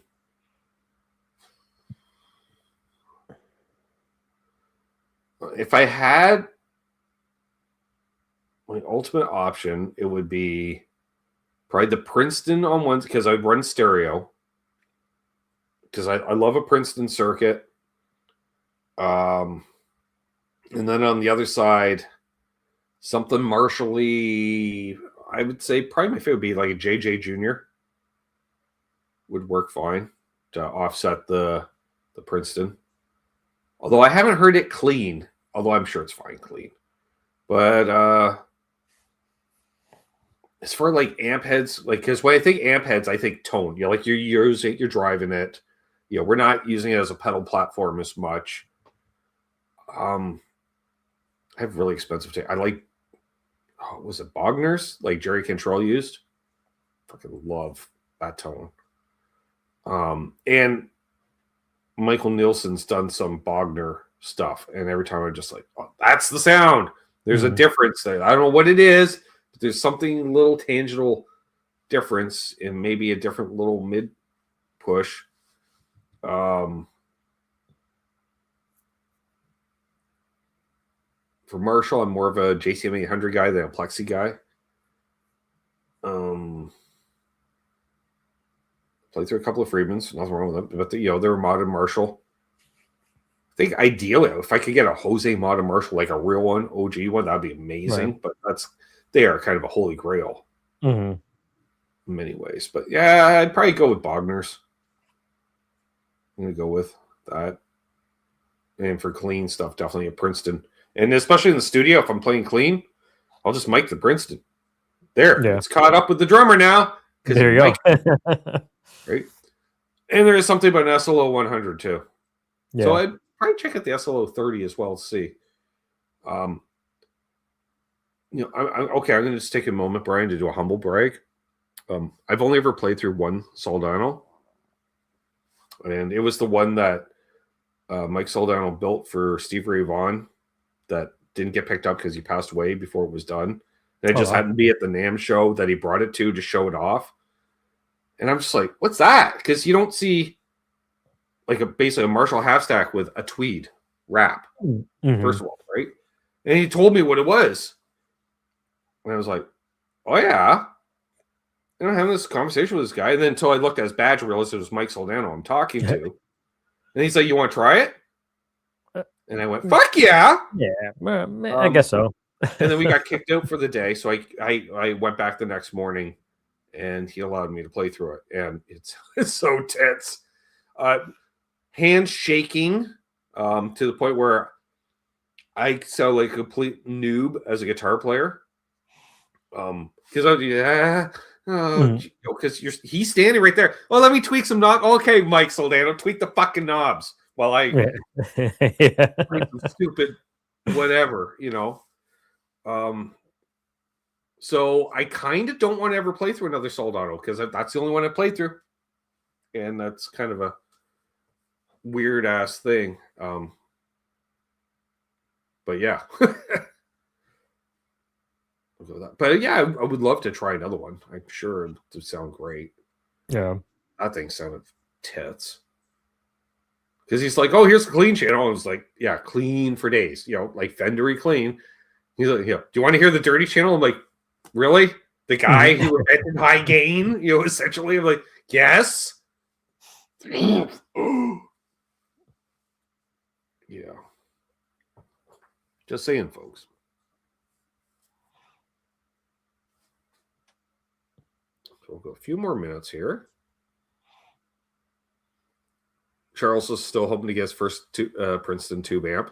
If I had my ultimate option, it would be probably the Princeton on one, because I run stereo. Because I love a Princeton circuit. And then on the other side, something Marshall-y, I would say probably my favorite would be like a JJ Jr. Would work fine to offset the Princeton. Although I haven't heard it clean, although I'm sure it's fine clean. But as far like amp heads, like, because when I think amp heads, I think tone. You know, like you're using, you're driving it. You know, we're not using it as a pedal platform as much. I have really expensive tape. I like, was it Bogner's? Like Jerry Cantrell used? Fucking love that tone. And Michael Nielsen's done some Bogner stuff, and every time I'm just like, oh, that's the sound. There's a difference there. I don't know what it is, but there's something little tangible difference in maybe a different little mid push. For Marshall, I'm more of a JCM 800 guy than a Plexi guy. Played through a couple of Friedmans, nothing wrong with them, but they're modded Marshall. I think ideally, if I could get a Jose modded Marshall, like a real one, OG one, that'd be amazing. Right. But they are kind of a holy grail in many ways. But yeah, I'd probably go with Bogner's. I'm gonna go with that. And for clean stuff, definitely a Princeton. And especially in the studio, if I'm playing clean, I'll just mic the Princeton. It's caught up with the drummer now. There you go. Right. And there is something about an SLO 100 too. Yeah. So I'd probably check out the SLO 30 as well to see. I'm going to just take a moment, Brian, to do a humble brag. I've only ever played through one Soldano. And it was the one that Mike Soldano built for Steve Ray Vaughan that didn't get picked up because he passed away before it was done. And it just happened to be at the NAMM show that he brought it to show it off. And I'm just like, what's that? Because you don't see like basically a Marshall half stack with a tweed wrap, first of all, right? And he told me what it was. And I was like, oh, yeah. And I'm having this conversation with this guy. And then until I looked at his badge and realized it was Mike Soldano I'm talking to. And he's like, you want to try it? And I went, fuck yeah. Yeah, I guess so. And then we got kicked out for the day. So I went back the next morning. And he allowed me to play through it. And it's so tense. Hands shaking to the point where I sound like a complete noob as a guitar player. Because he's standing right there. Well, let me tweak some knobs. Okay, Mike Soldano, tweak the fucking knobs while I tweak some stupid whatever, So I kind of don't want to ever play through another Soldano because that's the only one I played through. And that's kind of a weird ass thing. But yeah. But yeah, I would love to try another one. I'm sure it would sound great. Yeah. That thing sounded tits. Because he's like, oh, here's the clean channel. I was like, yeah, clean for days. Like Fendery clean. He's like, do you want to hear the dirty channel? I'm like, really? The guy who invented high gain, essentially. I'm like, yes. Yeah. Just saying, folks. So we'll go a few more minutes here. Charles is still hoping to get his first Princeton tube amp.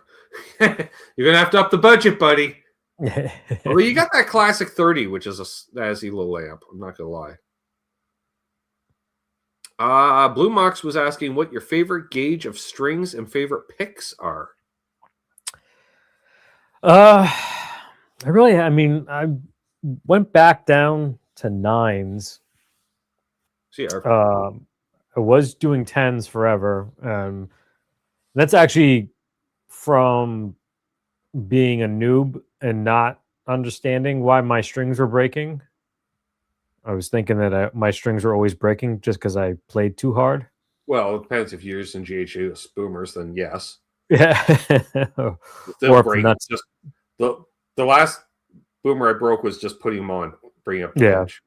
You're going to have to up the budget, buddy. Well, you got that classic 30, which is a snazzy little amp. I'm not going to lie. Blue Mox was asking what your favorite gauge of strings and favorite picks are. I went back down to 9s. I was doing 10s forever. That's actually from being a noob and not understanding why my strings were breaking. I was thinking that my strings were always breaking just because I played too hard. Well, it depends. If you're using GHU boomers, then yes. Yeah. Or break. Just the last boomer I broke was just putting them on, bringing up the pitch.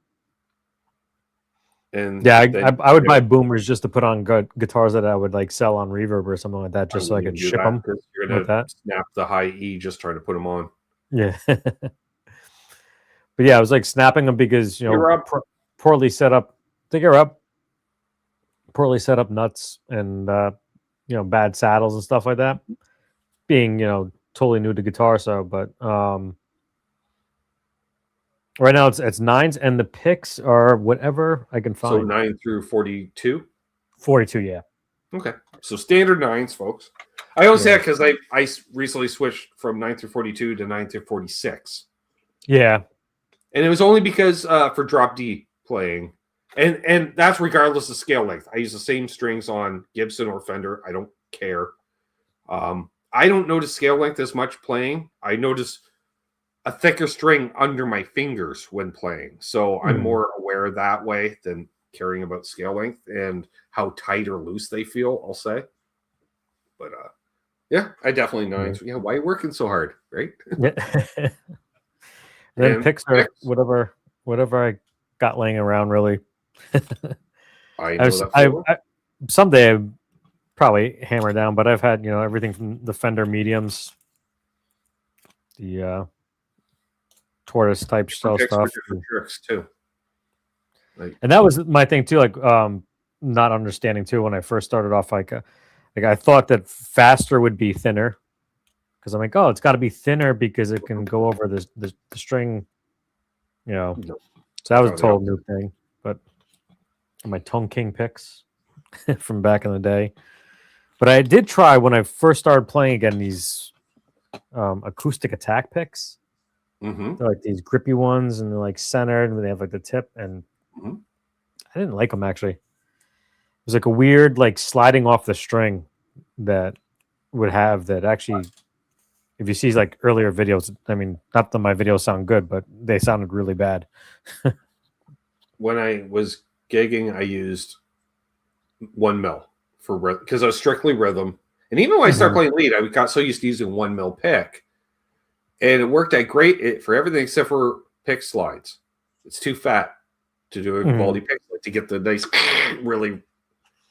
And I would buy boomers just to put on guitars that I would like sell on Reverb or something like that, just so I could ship them. You're gonna snap the high E just trying to put them on. Yeah. But yeah, I was like snapping them because poorly set up. I think you're up. Poorly set up nuts and bad saddles and stuff like that. Being totally new to guitar, but right now it's 9s and the picks are whatever I can find. So 9 through 42. 42, yeah. Okay, so standard 9s, folks. I only say that because I recently switched from 9 through 42 to 9 through 46. Yeah. And it was only because for drop D playing, And that's regardless of scale length. I use the same strings on Gibson or Fender. I don't care. I don't notice scale length as much playing. I notice a thicker string under my fingers when playing. So I'm more aware that way than caring about scale length and how tight or loose they feel, I'll say. But yeah, I definitely know. Yeah, why are you working so hard, right? Yeah. Then picks are whatever I got laying around, really. I someday I'd probably hammer down, but I've had everything from the Fender mediums, the tortoise type stuff, tricks too. And that was my thing too. Like not understanding too when I first started off. Like I thought that faster would be thinner because I'm like, oh, it's got to be thinner because it can go over the string. So that was a total new thing. But my Tone King picks from back in the day. But I did try when I first started playing again these acoustic attack picks. Mm-hmm. They're like these grippy ones, and they're like centered, and they have like the tip. And I didn't like them actually. It was like a weird like sliding off the string that would have that actually. If you see like earlier videos, I mean, not that my videos sound good, but they sounded really bad. When I was gigging, I used 1 mil for because I was strictly rhythm, and even when I started playing lead, I got so used to using 1 mil pick, and it worked out great for everything except for pick slides. It's too fat to do a quality pick slide to get the nice, really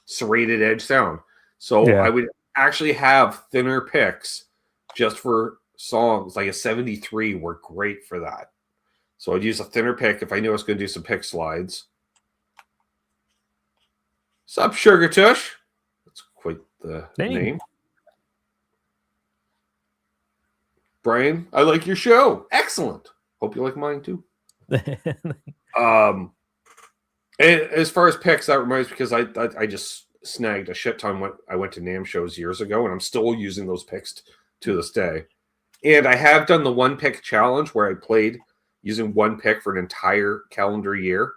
serrated edge sound. So I would actually have thinner picks just for songs. Like a 73 were great for that. So I'd use a thinner pick if I knew I was going to do some pick slides. Sup, Sugar Tush? That's quite the name. Brian, I like your show. Excellent. Hope you like mine too. And as far as picks, that reminds me because I just snagged a shit ton when I went to NAMM shows years ago, and I'm still using those picks to this day. And I have done the 1 pick challenge where I played using 1 pick for an entire calendar year.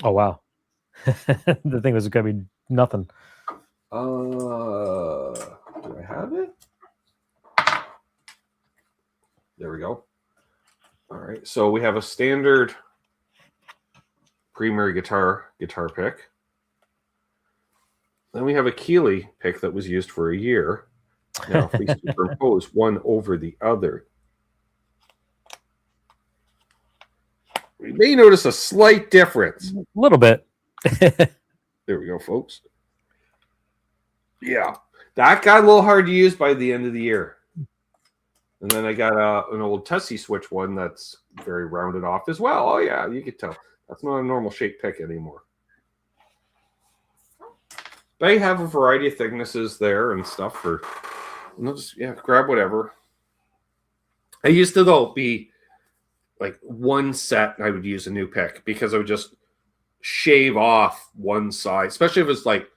Oh wow. The thing was gonna be nothing. Do I have it? There we go. All right. So we have a standard primary guitar pick. Then we have a Keeley pick that was used for a year. Now, if we superimpose one over the other, we may notice a slight difference. A little bit. There we go, folks. Yeah, that got a little hard to use by the end of the year. And then I got an old Tesi Switch one that's very rounded off as well. Oh, yeah, you can tell. That's not a normal shape pick anymore. They have a variety of thicknesses there and stuff for... Just grab whatever. I used to though be like one set and I would use a new pick because I would just shave off one side, especially if it's like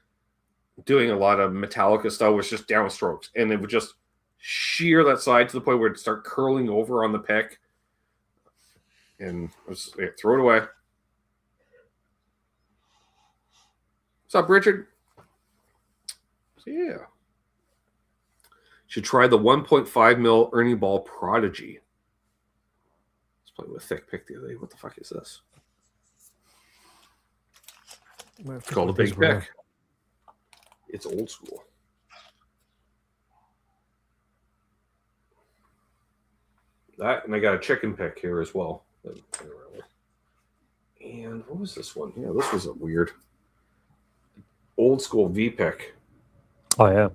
doing a lot of Metallica stuff, was just downstrokes, and it would just shear that side to the point where it'd start curling over on the pick, and throw it away. What's up, Richard? So, yeah. Should try the 1.5 mil Ernie Ball Prodigy. Let's play with a thick pick the other day. What the fuck is this? It's called a big pick. It's old school. That, and I got a chicken pick here as well. And what was this one? Yeah, this was a weird old school V pick. Oh, yeah.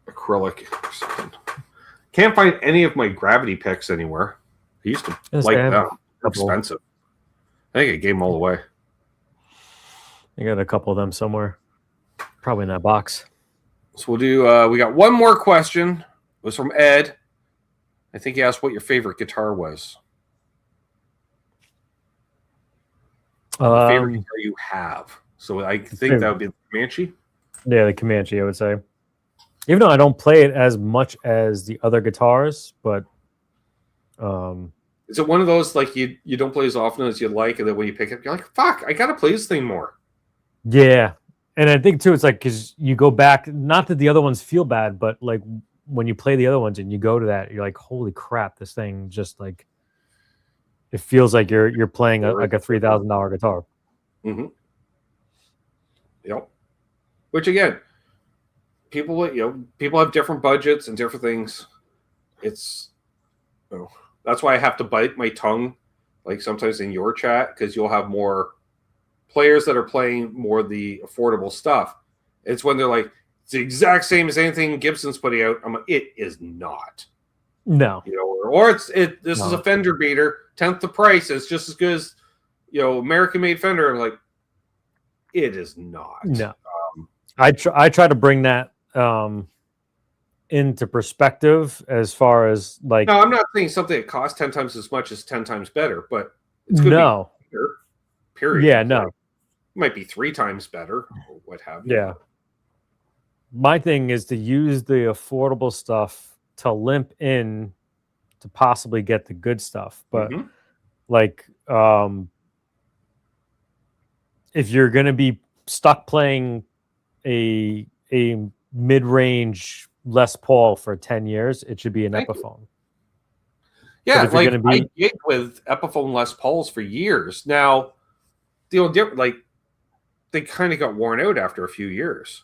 Acrylic or something. Can't find any of my gravity picks anywhere. I used to like them. Expensive. I think I gave them all away. I got a couple of them somewhere. Probably in that box. So we'll do, we got one more question. It was from Ed. I think he asked what your favorite guitar was. Favorite guitar you have. So I think that would be the Comanche. Yeah, the Comanche, I would say. Even though I don't play it as much as the other guitars, but Is it one of those like you don't play as often as you'd like, and then when you pick it, you're like, fuck, I gotta play this thing more. Yeah. And I think too, it's like because you go back, not that the other ones feel bad, but like when you play the other ones and you go to that, you're like, holy crap, this thing just like it feels like you're playing like a $3,000 guitar. Mm-hmm. Yep. Which again, people have different budgets and different things. It's that's why I have to bite my tongue, like sometimes in your chat, because you'll have more players that are playing more the affordable stuff. It's when they're like, it's the exact same as anything Gibson's putting out. I'm like, it is not. No. Or this is a Fender beater, 10th the price. It's just as good as American made Fender. I'm like, it is not. No. I try to bring that into perspective as far as like. No, I'm not saying something that costs 10 times as much is 10 times better, but it's good. No. To be better, period. Yeah, no. It might be 3 times better or what have you. Yeah. My thing is to use the affordable stuff to limp in to possibly get the good stuff. But like if you're going to be stuck playing a mid-range Les Paul for 10 years, it should be an Epiphone. Yeah, like I gigged with Epiphone Les Pauls for years. Now, like they kind of got worn out after a few years.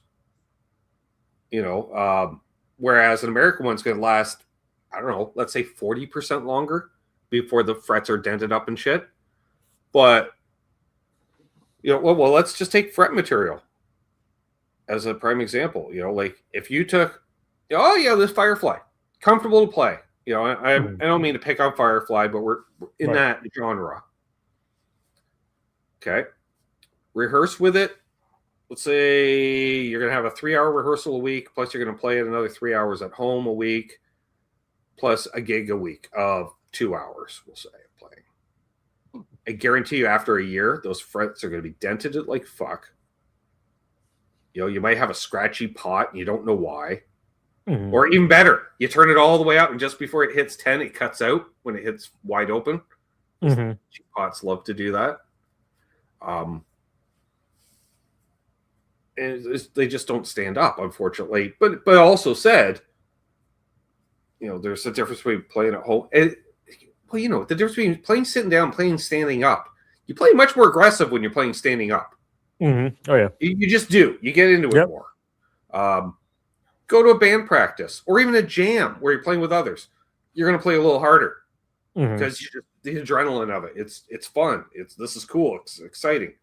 Whereas an American one's going to last, I don't know, let's say 40% longer before the frets are dented up and shit. But well, let's just take fret material as a prime example. Like if you took, this Firefly, comfortable to play. I don't mean to pick on Firefly, but we're in that genre. Okay. Rehearse with it. Let's say you're going to have a 3-hour rehearsal a week, plus you're going to play it another 3 hours at home a week, plus a gig a week of 2 hours, we'll say, playing. I guarantee you after a year, those frets are going to be dented like fuck. You might have a scratchy pot and you don't know why. Or even better, you turn it all the way up and just before it hits 10, it cuts out when it hits wide open. Pots love to do that. And they just don't stand up, unfortunately. But also said, there's a difference between playing at home. And, the difference between playing sitting down and playing standing up. You play much more aggressive when you're playing standing up. Oh, yeah. You just do. You get into it more. Go to a band practice or even a jam where you're playing with others. You're going to play a little harder because the adrenaline of it. It's fun. This is cool. It's exciting.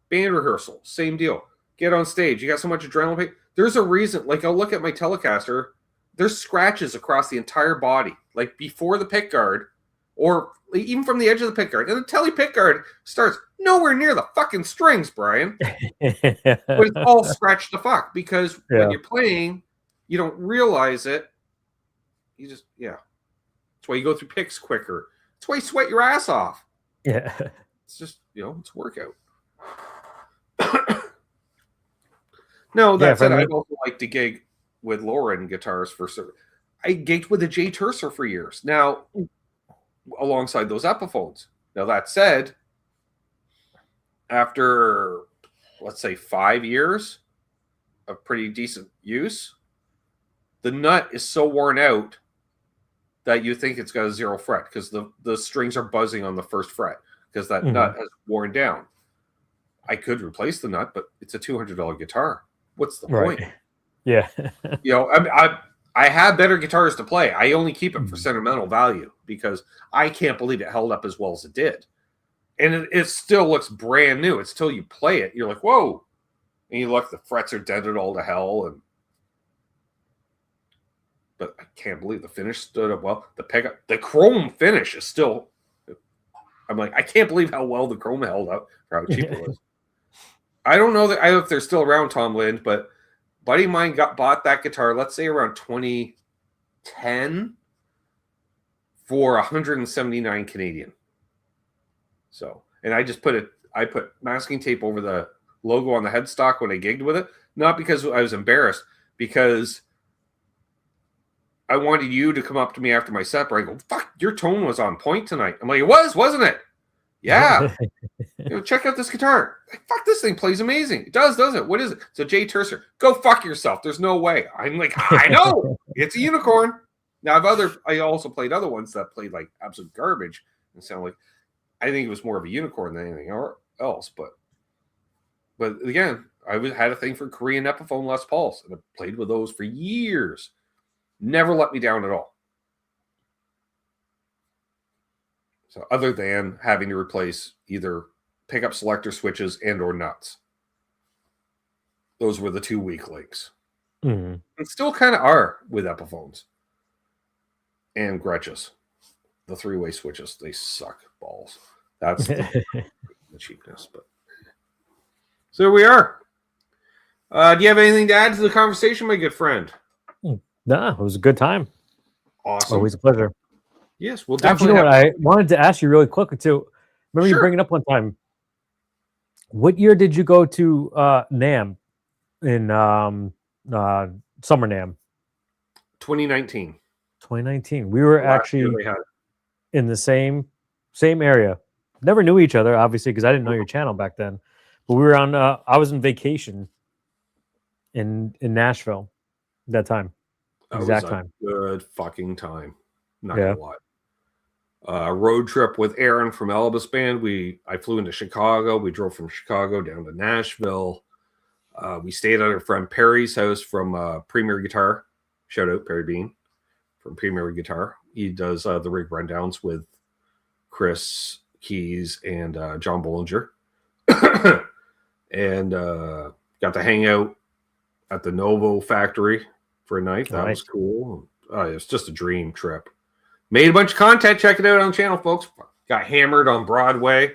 Band rehearsal, same deal. Get on stage. You got so much adrenaline. There's a reason. Like I'll look at my Telecaster. There's scratches across the entire body, like before the pick guard, or even from the edge of the pick guard. And the tele pick guard starts nowhere near the fucking strings, Brian. But it's all scratched to fuck because when you're playing, you don't realize it. You just That's why you go through picks quicker. That's why you sweat your ass off. Yeah. It's just it's a workout. No, that said, I'd also like to gig with lower end guitars for certain. I gigged with a Jay Tercer for years. Now, alongside those Epiphones. Now, that said, after, let's say, 5 years of pretty decent use, the nut is so worn out that you think it's got a 0 fret because the strings are buzzing on the first fret because that nut has worn down. I could replace the nut, but it's a $200 guitar. What's the point? Yeah. I have better guitars to play. I only keep it for sentimental value because I can't believe it held up as well as it did. And it still looks brand new. It's till you play it, you're like, whoa. And you look, the frets are dented all to hell. But I can't believe the finish stood up well. The chrome finish is still. I'm like, I can't believe how well the chrome held up for how cheap it was. I don't know if they're still around, Tom Lind, but a buddy of mine bought that guitar, let's say around 2010 for 179 Canadian. So, and I put masking tape over the logo on the headstock when I gigged with it, not because I was embarrassed, because I wanted you to come up to me after my set, but I go, fuck, your tone was on point tonight. I'm like, it was, wasn't it? Yeah. Check out this guitar. Like, fuck, this thing plays amazing. It does, doesn't it? What is it? It's a Jay Tercer. Go fuck yourself. There's no way. I'm like, I know. It's a unicorn. Now, I also played other ones that played like absolute garbage and sound like, I think it was more of a unicorn than anything else. But again, had a thing for Korean Epiphone Les Pauls, and I played with those for years. Never let me down at all. So other than having to replace either pickup selector switches and or nuts. Those were the two weak links. Mm-hmm. And still kind of are with Epiphones. And Gretches. The three-way switches. They suck balls. That's the cheapness. But so there we are. Do you have anything to add to the conversation, my good friend? No, it was a good time. Awesome. Always a pleasure. Yes, we'll Actually, definitely. you know what? I wanted to ask you really quick too. Remember you bring it up one time. What year did you go to NAMM in Summer NAMM? 2019. 2019. We were actually in the same area. Never knew each other, obviously, because I didn't know your channel back then. But we were on. I was on vacation in Nashville at that time. Exact time. Good fucking time. Not gonna lie. Road trip with Aaron from Elvis Band. I flew into Chicago. We drove from Chicago down to Nashville. We stayed at our friend Perry's house from Premier Guitar. Shout out Perry Bean from Premier Guitar. He does the rig rundowns with Chris Keys and John Bollinger. And got to hang out at the Novo factory for a night. That was cool. It's just a dream trip. Made a bunch of content. Check it out on the channel, folks. Got hammered on Broadway.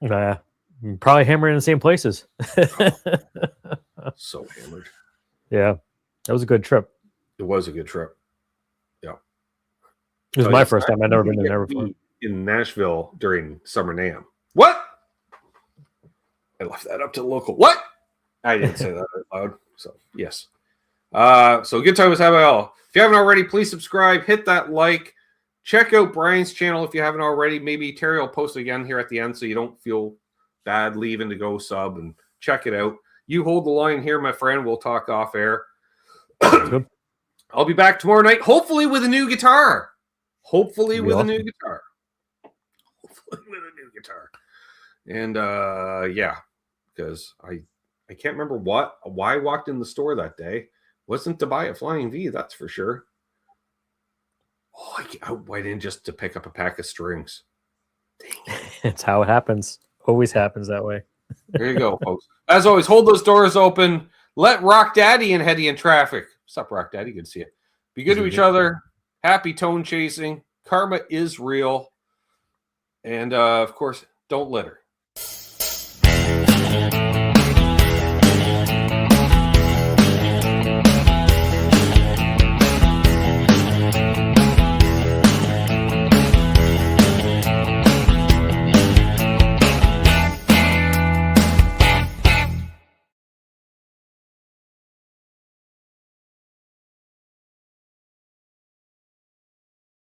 Probably hammered in the same places. So hammered. Yeah. That was a good trip. It was a good trip. Yeah. It was my first time. I'd never been there before. In Nashville during Summer NAMM. What? I left that up to the local. What? I didn't say that out loud. So, yes. So good time was having all. If you haven't already, please subscribe. Hit that like. Check out Brian's channel if you haven't already. Maybe Terry will post it again here at the end so you don't feel bad leaving to go sub and check it out. You hold the line here, my friend. We'll talk off air. I'll be back tomorrow night, hopefully with a new guitar. Hopefully with a new guitar. And yeah, because I can't remember why I walked in the store that day. Wasn't to buy a Flying V, that's for sure. Oh, why didn't just to pick up a pack of strings? Dang it. It's how it happens. Always happens that way. There you go, folks. As always, hold those doors open. Let Rock Daddy and Hetty in traffic. What's up, Rock Daddy? Good to see you. Be good to each other. Happy tone chasing. Karma is real. And, of course, don't litter.